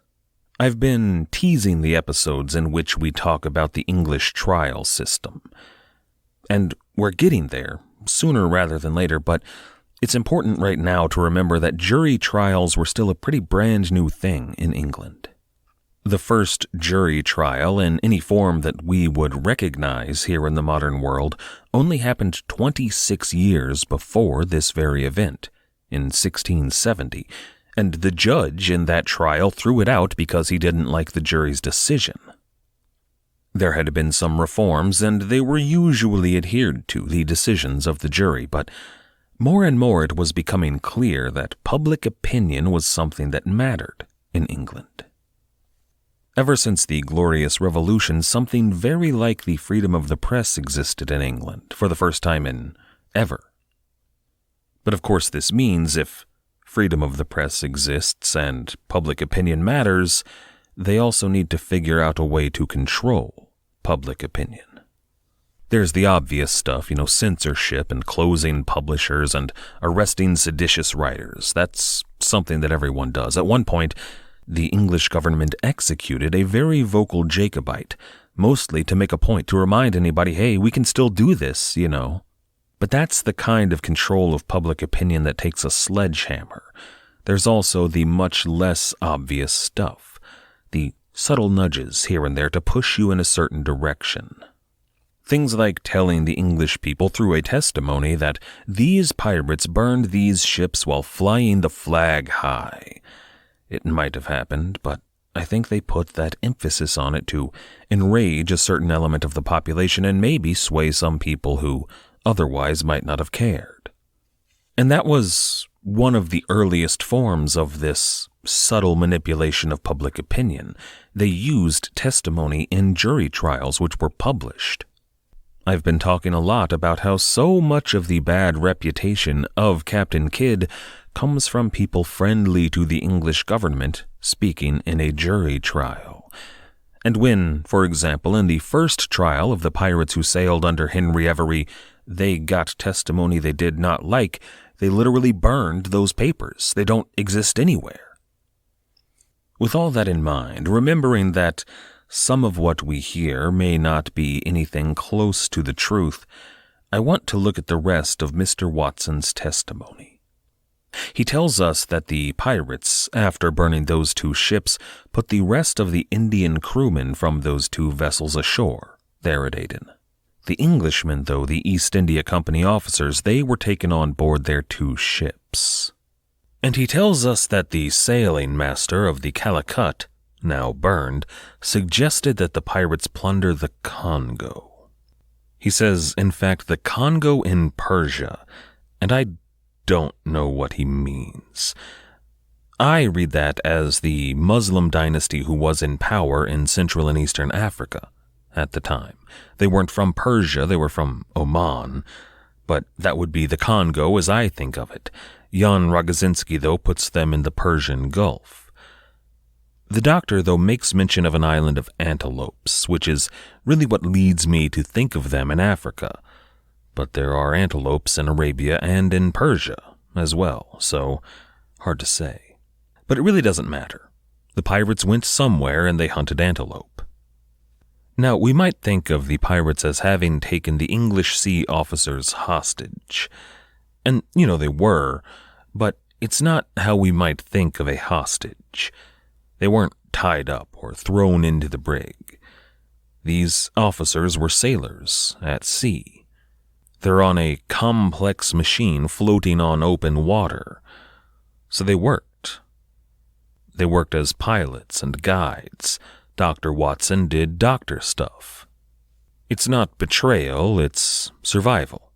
I've been teasing the episodes in which we talk about the English trial system. And we're getting there, sooner rather than later, but it's important right now to remember that jury trials were still a pretty brand new thing in England. The first jury trial in any form that we would recognize here in the modern world only happened 26 years before this very event, in 1670, and the judge in that trial threw it out because he didn't like the jury's decision. There had been some reforms, and they were usually adhered to, the decisions of the jury, but more and more it was becoming clear that public opinion was something that mattered in England. Ever since the Glorious Revolution, something very like the freedom of the press existed in England, for the first time in ever. But of course this means if freedom of the press exists and public opinion matters, they also need to figure out a way to control public opinion. There's the obvious stuff, censorship and closing publishers and arresting seditious writers. That's something that everyone does. At one point, the English government executed a very vocal Jacobite, mostly to make a point to remind anybody, hey, we can still do this, But that's the kind of control of public opinion that takes a sledgehammer. There's also the much less obvious stuff, the subtle nudges here and there to push you in a certain direction. Things like telling the English people through a testimony that these pirates burned these ships while flying the flag high. It might have happened, but I think they put that emphasis on it to enrage a certain element of the population and maybe sway some people who otherwise might not have cared. And that was one of the earliest forms of this subtle manipulation of public opinion. They used testimony in jury trials which were published. I've been talking a lot about how so much of the bad reputation of Captain Kidd comes from people friendly to the English government speaking in a jury trial. And when, for example, in the first trial of the pirates who sailed under Henry Every, they got testimony they did not like, they literally burned those papers. They don't exist anywhere. With all that in mind, remembering that some of what we hear may not be anything close to the truth, I want to look at the rest of Mr. Watson's testimony. He tells us that the pirates, after burning those 2 ships, put the rest of the Indian crewmen from those 2 vessels ashore, there at Aden. The Englishmen, though, the East India Company officers, they were taken on board their 2 ships. And he tells us that the sailing master of the Calicut, now burned, suggested that the pirates plunder the Congo. He says, in fact, the Congo in Persia, and I don't know what he means. I read that as the Muslim dynasty who was in power in Central and Eastern Africa at the time. They weren't from Persia, they were from Oman, but that would be the Congo as I think of it. Jan Rogozinski, though, puts them in the Persian Gulf. The doctor, though, makes mention of an island of antelopes, which is really what leads me to think of them in Africa. But there are antelopes in Arabia and in Persia as well, so hard to say. But it really doesn't matter. The pirates went somewhere and they hunted antelope. Now, we might think of the pirates as having taken the English sea officers hostage. And, they were, but it's not how we might think of a hostage. They weren't tied up or thrown into the brig. These officers were sailors at sea. They're on a complex machine floating on open water. So they worked. They worked as pilots and guides. Dr. Watson did doctor stuff. It's not betrayal, it's survival.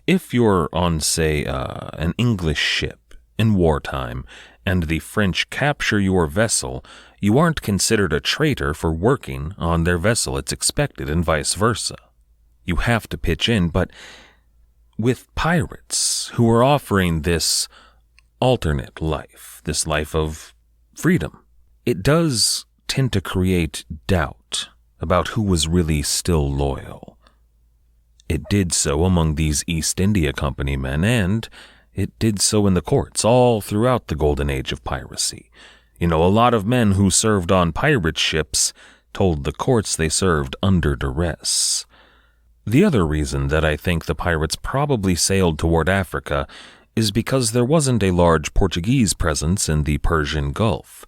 If you're on, say, an English ship in wartime, and the French capture your vessel, you aren't considered a traitor for working on their vessel. It's expected, and vice versa. You have to pitch in, but with pirates who are offering this alternate life, this life of freedom, it does tend to create doubt about who was really still loyal. It did so among these East India Company men, and it did so in the courts all throughout the golden age of piracy. A lot of men who served on pirate ships told the courts they served under duress. The other reason that I think the pirates probably sailed toward Africa is because there wasn't a large Portuguese presence in the Persian Gulf,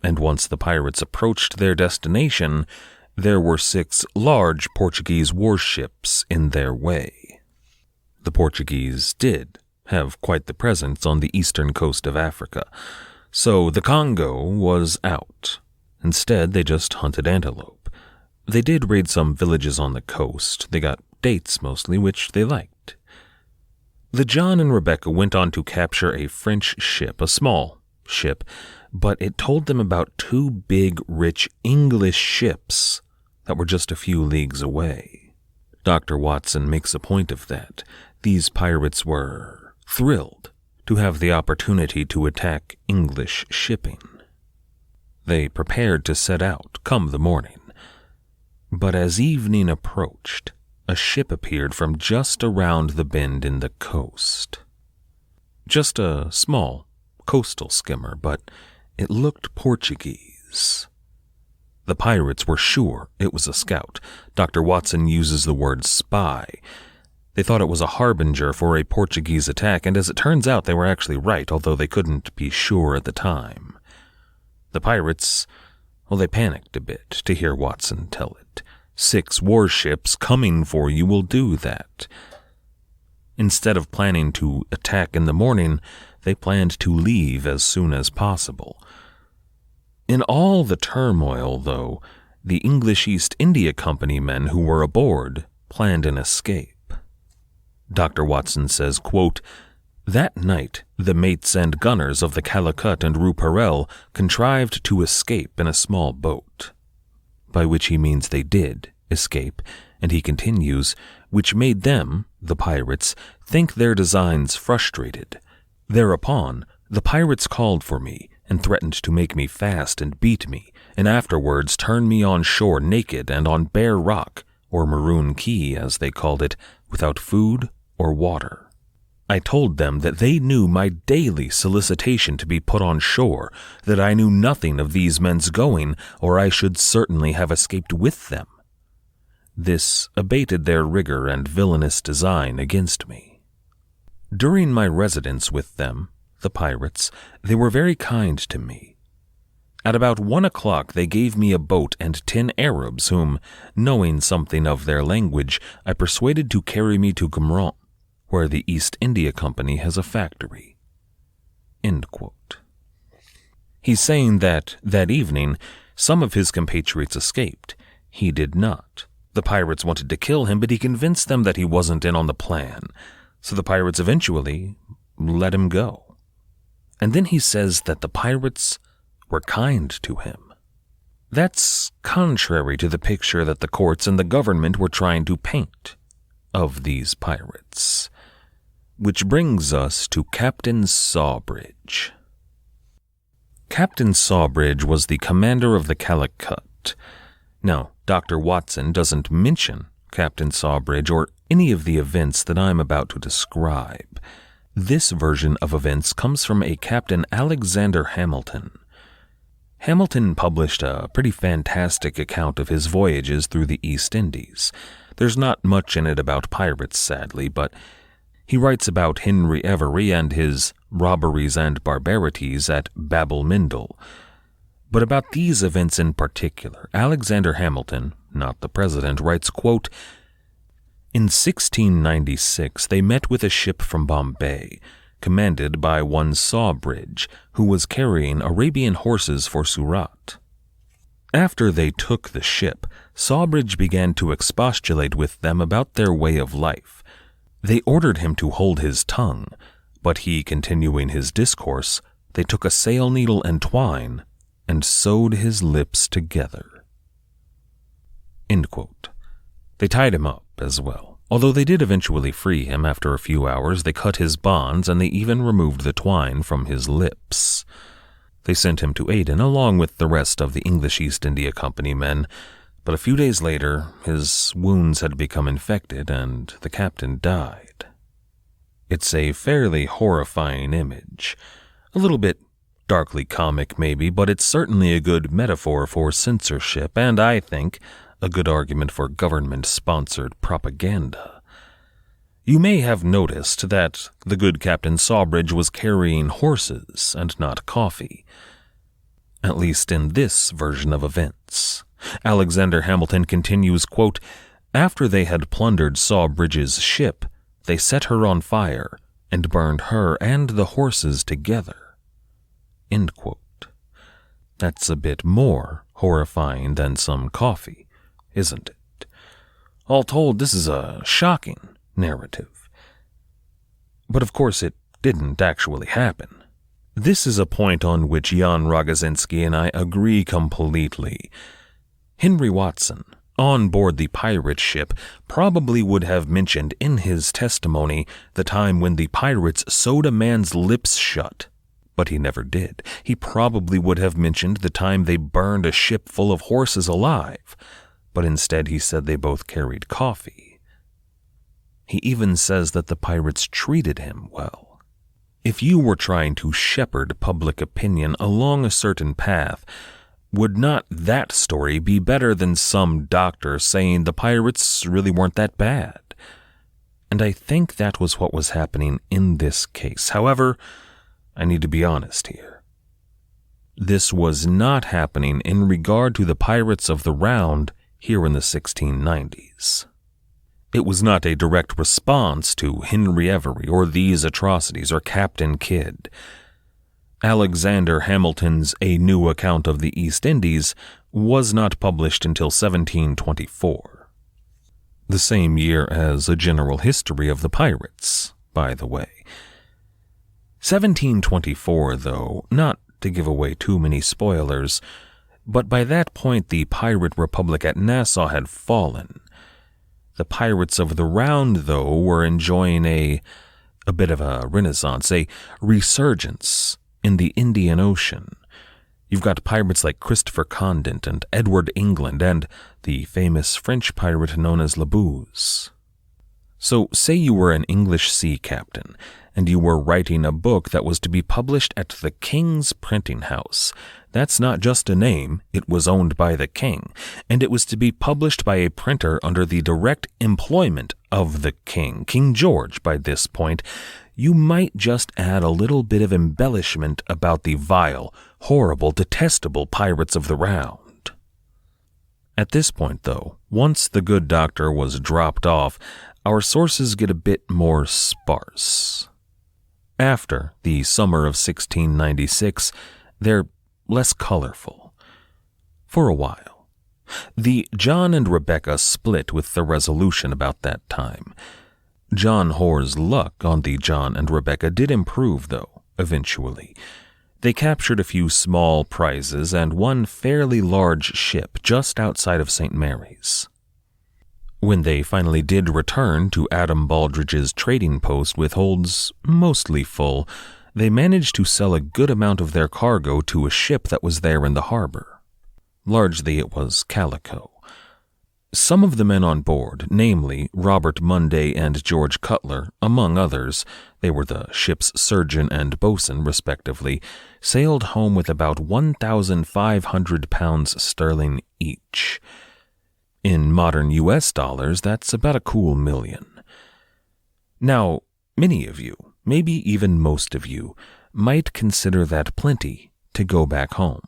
and once the pirates approached their destination, there were 6 large Portuguese warships in their way. The Portuguese did have quite the presence on the eastern coast of Africa, so the Congo was out. Instead, they just hunted antelope. They did raid some villages on the coast. They got dates mostly, which they liked. The John and Rebecca went on to capture a French ship, a small ship, but it told them about 2 big, rich English ships that were just a few leagues away. Dr. Watson makes a point of that. These pirates were thrilled to have the opportunity to attack English shipping. They prepared to set out come the morning. But as evening approached, a ship appeared from just around the bend in the coast. Just a small coastal skimmer, but it looked Portuguese. The pirates were sure it was a scout. Dr. Watson uses the word spy. They thought it was a harbinger for a Portuguese attack, and as it turns out, they were actually right, although they couldn't be sure at the time. The pirates, they panicked a bit to hear Watson tell it. 6 warships coming for you will do that. Instead of planning to attack in the morning, they planned to leave as soon as possible. In all the turmoil, though, the English East India Company men who were aboard planned an escape. Dr. Watson says, quote, "That night, the mates and gunners of the Calicut and Ruparel contrived to escape in a small boat," by which he means they did escape, and he continues, "which made them, the pirates, think their designs frustrated. Thereupon, the pirates called for me and threatened to make me fast and beat me, and afterwards turn me on shore naked and on bare rock, or Maroon Key, as they called it, without food or water. I told them that they knew my daily solicitation to be put on shore, that I knew nothing of these men's going, or I should certainly have escaped with them. This abated their rigor and villainous design against me. During my residence with them, the pirates, they were very kind to me. At about 1 o'clock they gave me a boat and 10 Arabs whom, knowing something of their language, I persuaded to carry me to Gumran, where the East India Company has a factory." End quote. He's saying that evening, some of his compatriots escaped. He did not. The pirates wanted to kill him, but he convinced them that he wasn't in on the plan, so the pirates eventually let him go. And then he says that the pirates were kind to him. That's contrary to the picture that the courts and the government were trying to paint of these pirates. Which brings us to Captain Sawbridge. Captain Sawbridge was the commander of the Calicut. Now, Dr. Watson doesn't mention Captain Sawbridge or any of the events that I'm about to describe. This version of events comes from a Captain Alexander Hamilton. Hamilton published a pretty fantastic account of his voyages through the East Indies. There's not much in it about pirates, sadly, but he writes about Henry Every and his robberies and barbarities at Babelmindel. But about these events in particular, Alexander Hamilton, not the president, writes, quote, "In 1696 they met with a ship from Bombay, commanded by one Sawbridge, who was carrying Arabian horses for Surat. After they took the ship, Sawbridge began to expostulate with them about their way of life. They ordered him to hold his tongue, but he, continuing his discourse, they took a sail needle and twine and sewed his lips together." End quote. They tied him up as well. Although they did eventually free him after a few hours, they cut his bonds and they even removed the twine from his lips. They sent him to Aden along with the rest of the English East India Company men, but a few days later his wounds had become infected and the captain died. It's a fairly horrifying image. A little bit darkly comic maybe, but it's certainly a good metaphor for censorship and, I think, a good argument for government-sponsored propaganda. You may have noticed that the good Captain Sawbridge was carrying horses and not coffee. At least in this version of events. Alexander Hamilton continues, quote, "After they had plundered Sawbridge's ship, they set her on fire and burned her and the horses together." End quote. That's a bit more horrifying than some coffee, isn't it? All told, this is a shocking narrative. But of course it didn't actually happen. This is a point on which Jan Rogozinski and I agree completely. Henry Watson, on board the pirate ship, probably would have mentioned in his testimony the time when the pirates sewed a man's lips shut. But he never did. He probably would have mentioned the time they burned a ship full of horses alive. But instead he said they both carried coffee. He even says that the pirates treated him well. If you were trying to shepherd public opinion along a certain path, would not that story be better than some doctor saying the pirates really weren't that bad? And I think that was what was happening in this case. However, I need to be honest here. This was not happening in regard to the pirates of the Round here in the 1690s. It was not a direct response to Henry Every or these atrocities or Captain Kidd. Alexander Hamilton's A New Account of the East Indies was not published until 1724. The same year as A General History of the Pirates, by the way. 1724, though, not to give away too many spoilers, but by that point the pirate republic at Nassau had fallen. The pirates of the Round, though, were enjoying a bit of a renaissance, a resurgence in the Indian Ocean. You've got pirates like Christopher Condent and Edward England and the famous French pirate known as La Bouze. So say you were an English sea captain, and you were writing a book that was to be published at the King's printing house. That's not just a name, it was owned by the king, and it was to be published by a printer under the direct employment of the king, King George by this point, you might just add a little bit of embellishment about the vile, horrible, detestable pirates of the Round. At this point, though, once the good doctor was dropped off, our sources get a bit more sparse. After the summer of 1696, they're less colorful. For a while. The John and Rebecca split with the Resolution about that time. John Hoare's luck on the John and Rebecca did improve, though, eventually. They captured a few small prizes and one fairly large ship just outside of St. Mary's. When they finally did return to Adam Baldridge's trading post with holds mostly full, they managed to sell a good amount of their cargo to a ship that was there in the harbor. Largely it was calico. Some of the men on board, namely Robert Munday and George Cutler, among others, they were the ship's surgeon and boatswain respectively, sailed home with about 1,500 pounds sterling each. In modern U.S. dollars, that's about a cool $1 million. Now, many of you, maybe even most of you, might consider that plenty to go back home.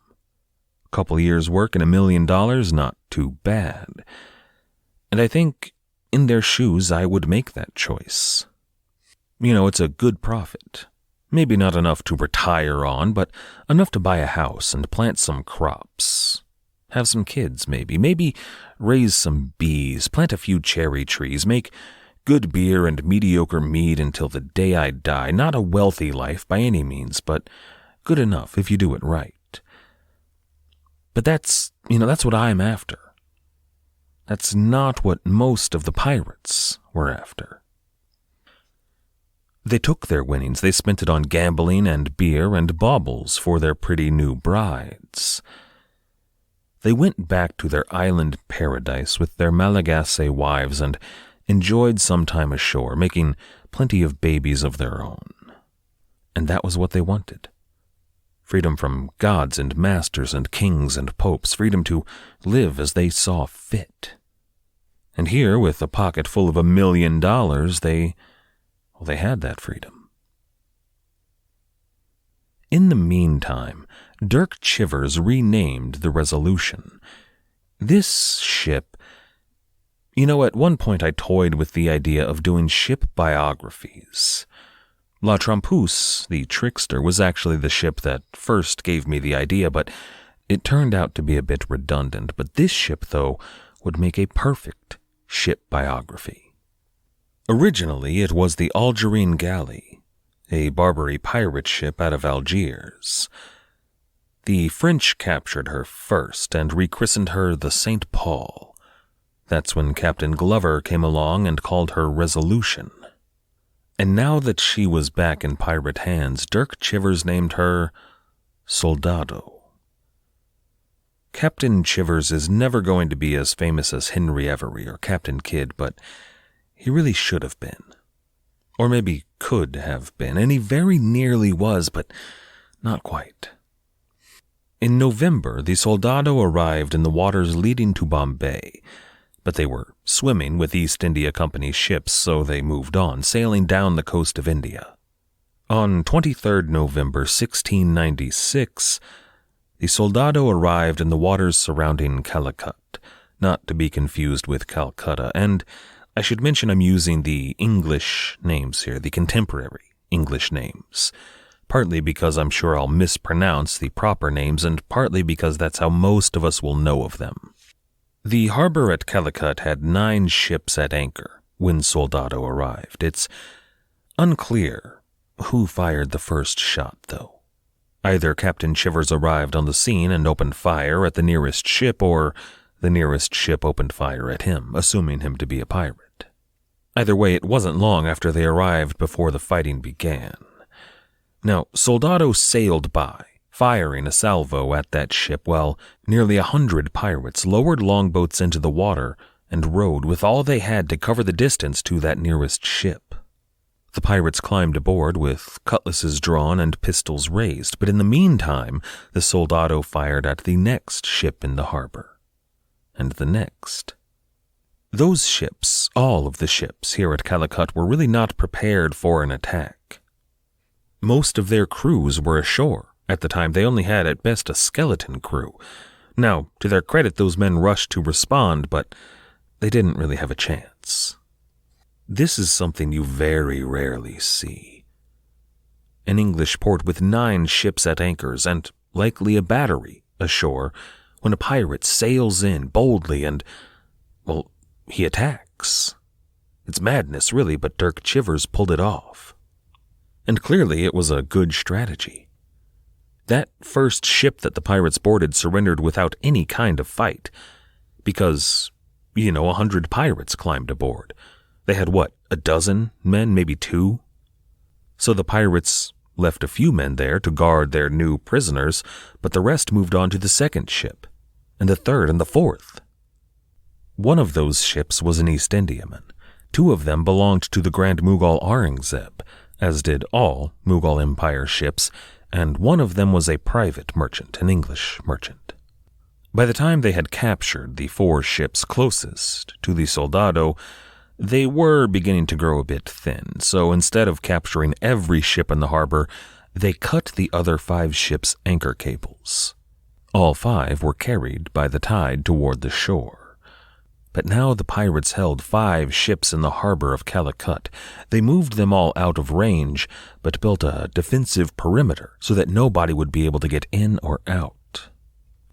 A couple years' work and $1 million, not too bad. And I think, in their shoes, I would make that choice. You know, it's a good profit. Maybe not enough to retire on, but enough to buy a house and plant some crops. Have some kids, maybe raise some bees, plant a few cherry trees, make good beer and mediocre mead until the day I die. Not a wealthy life by any means, but good enough if you do it right. But that's what I'm after. That's not what most of the pirates were after. They took their winnings, they spent it on gambling and beer and baubles for their pretty new brides. They went back to their island paradise with their Malagasy wives and enjoyed some time ashore, making plenty of babies of their own. And that was what they wanted. Freedom from gods and masters and kings and popes, freedom to live as they saw fit. And here, with a pocket full of $1 million, they had that freedom. In the meantime, Dirk Chivers renamed the Resolution. This ship, at one point I toyed with the idea of doing ship biographies. La Trampouse, the trickster, was actually the ship that first gave me the idea, but it turned out to be a bit redundant. But this ship, though, would make a perfect ship biography. Originally, it was the Algerine Galley, a Barbary pirate ship out of Algiers. The French captured her first and rechristened her the St. Paul. That's when Captain Glover came along and called her Resolution. And now that she was back in pirate hands, Dirk Chivers named her Soldado. Captain Chivers is never going to be as famous as Henry Every or Captain Kidd, but he really should have been. Or maybe could have been, and he very nearly was, but not quite. In November, the Soldado arrived in the waters leading to Bombay, but they were swimming with East India Company's ships, so they moved on, sailing down the coast of India. On 23rd November 1696, the Soldado arrived in the waters surrounding Calicut, not to be confused with Calcutta, and I should mention I'm using the English names here, the contemporary English names, partly because I'm sure I'll mispronounce the proper names, and partly because that's how most of us will know of them. The harbor at Calicut had 9 ships at anchor when Soldado arrived. It's unclear who fired the first shot, though. Either Captain Chivers arrived on the scene and opened fire at the nearest ship, or the nearest ship opened fire at him, assuming him to be a pirate. Either way, it wasn't long after they arrived before the fighting began. Now, Soldado sailed by, firing a salvo at that ship, while nearly 100 pirates lowered longboats into the water and rowed with all they had to cover the distance to that nearest ship. The pirates climbed aboard with cutlasses drawn and pistols raised, but in the meantime, the soldado fired at the next ship in the harbor, and the next. Those ships, all of the ships here at Calicut, were really not prepared for an attack. Most of their crews were ashore. At the time, they only had at best a skeleton crew. Now, to their credit, those men rushed to respond, but they didn't really have a chance. This is something you very rarely see. An English port with 9 ships at anchors and likely a battery ashore when a pirate sails in boldly and, well, he attacks. It's madness, really, but Dirk Chivers pulled it off. And clearly it was a good strategy. That first ship that the pirates boarded surrendered without any kind of fight, because, 100 pirates climbed aboard. They had, a dozen men, maybe 2? So the pirates left a few men there to guard their new prisoners, but the rest moved on to the second ship, and the third and the fourth. One of those ships was an East Indiaman. 2 of them belonged to the Grand Mughal Aurangzeb, as did all Mughal Empire ships, and one of them was a private merchant, an English merchant. By the time they had captured the 4 ships closest to the Soldado, they were beginning to grow a bit thin, so instead of capturing every ship in the harbor, they cut the other 5 ships' anchor cables. All 5 were carried by the tide toward the shore. But now the pirates held 5 ships in the harbor of Calicut. They moved them all out of range, but built a defensive perimeter so that nobody would be able to get in or out.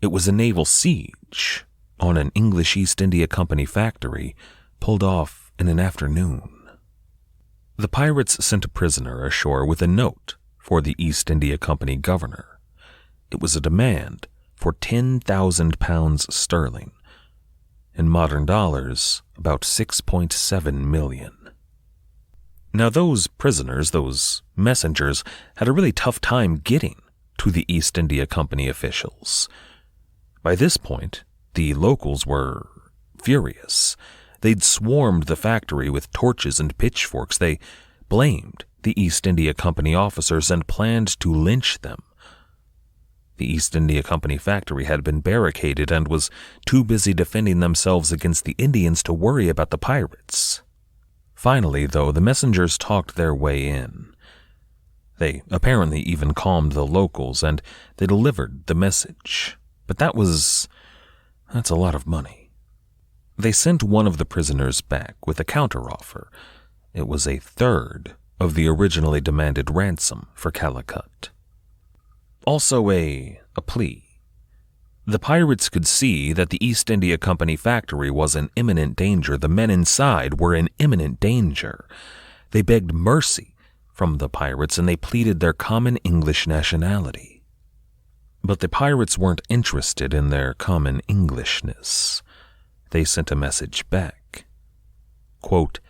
It was a naval siege on an English East India Company factory, pulled off in an afternoon. The pirates sent a prisoner ashore with a note for the East India Company governor. It was a demand for 10,000 pounds sterling. In modern dollars, about $6.7 million. Now those prisoners, those messengers, had a really tough time getting to the East India Company officials. By this point, the locals were furious. They'd swarmed the factory with torches and pitchforks. They blamed the East India Company officers and planned to lynch them. The East India Company factory had been barricaded and was too busy defending themselves against the Indians to worry about the pirates. Finally, though, the messengers talked their way in. They apparently even calmed the locals, and they delivered the message. But that's a lot of money. They sent one of the prisoners back with a counteroffer. It was a third of the originally demanded ransom for Calicut. Also a plea. The pirates could see that the East India Company factory was in imminent danger. The men inside were in imminent danger. They begged mercy from the pirates, and they pleaded their common English nationality. But the pirates weren't interested in their common Englishness. They sent a message back. Quote,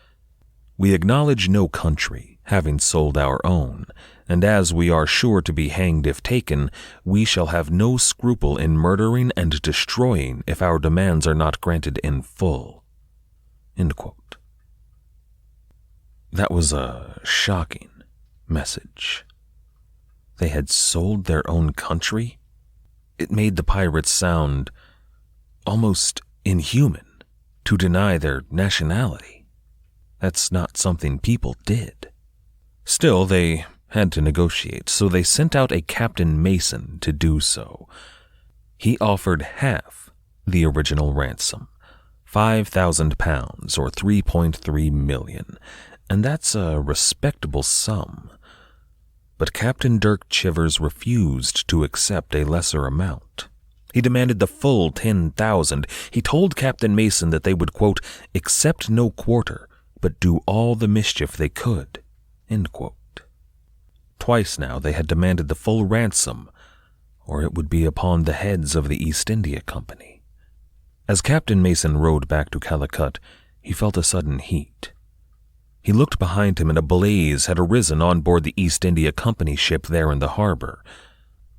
"We acknowledge no country, having sold our own, and as we are sure to be hanged if taken, we shall have no scruple in murdering and destroying if our demands are not granted in full." End quote. That was a shocking message. They had sold their own country? It made the pirates sound almost inhuman to deny their nationality. That's not something people did. Still, they had to negotiate, so they sent out a Captain Mason to do so. He offered half the original ransom, 5,000 pounds or 3.3 million, and that's a respectable sum. But Captain Dirk Chivers refused to accept a lesser amount. He demanded the full 10,000. He told Captain Mason that they would, quote, "accept no quarter, but do all the mischief they could." End quote. Twice now they had demanded the full ransom, or it would be upon the heads of the East India Company. As Captain Mason rowed back to Calicut, he felt a sudden heat. He looked behind him, and a blaze had arisen on board the East India Company ship there in the harbor.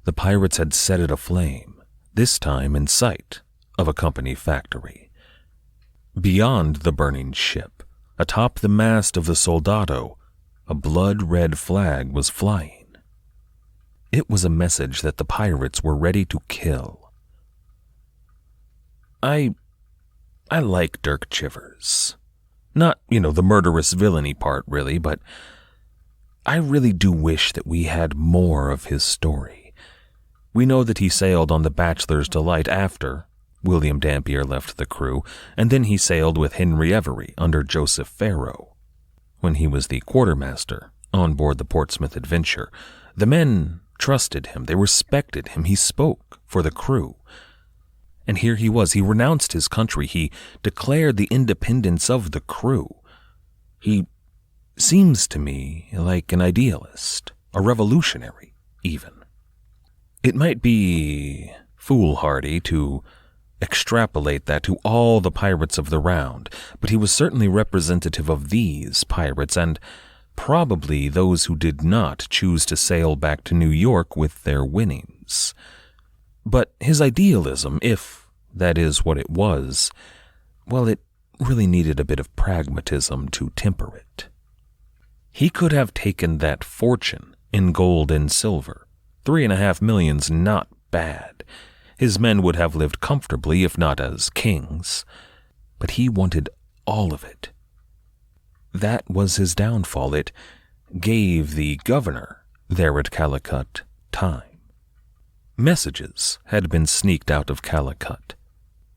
The pirates had set it aflame, this time in sight of a company factory. Beyond the burning ship, atop the mast of the Soldado, a blood-red flag was flying. It was a message that the pirates were ready to kill. I like Dirk Chivers. Not, the murderous villainy part, really, but I really do wish that we had more of his story. We know that he sailed on the Bachelor's Delight after William Dampier left the crew, and then he sailed with Henry Every under Joseph Farrow. When he was the quartermaster on board the Portsmouth Adventure, the men trusted him, they respected him, he spoke for the crew. And here he was, he renounced his country, he declared the independence of the crew. He seems to me like an idealist, a revolutionary, even. It might be foolhardy to extrapolate that to all the pirates of the Round, but he was certainly representative of these pirates, and probably those who did not choose to sail back to New York with their winnings. But his idealism, if that is what it was, well, it really needed a bit of pragmatism to temper it. He could have taken that fortune in gold and silver. 3.5 million's not bad. His men would have lived comfortably, if not as kings. But he wanted all of it. That was his downfall. It gave the governor there at Calicut time. Messages had been sneaked out of Calicut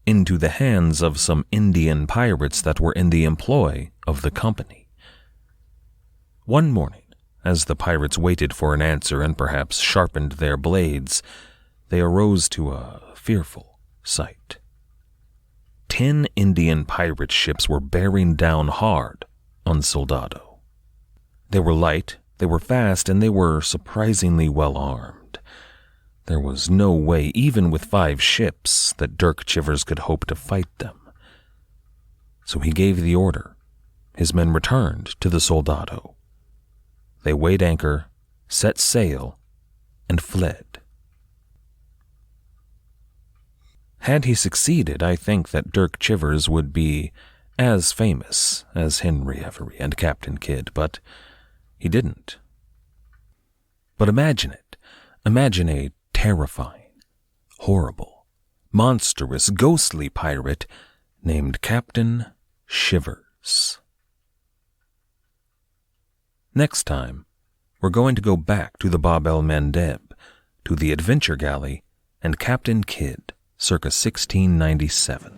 into the hands of some Indian pirates that were in the employ of the company. One morning, as the pirates waited for an answer and perhaps sharpened their blades, they arose to a fearful sight. 10 Indian pirate ships were bearing down hard on Soldado. They were light, they were fast, and they were surprisingly well armed. There was no way, even with 5 ships, that Dirk Chivers could hope to fight them. So he gave the order. His men returned to the Soldado. They weighed anchor, set sail, and fled. Had he succeeded, I think that Dirk Chivers would be as famous as Henry Every and Captain Kidd, but he didn't. But imagine it. Imagine a terrifying, horrible, monstrous, ghostly pirate named Captain Shivers. Next time, we're going to go back to the Bab el-Mandeb, to the Adventure Galley, and Captain Kidd, circa 1697.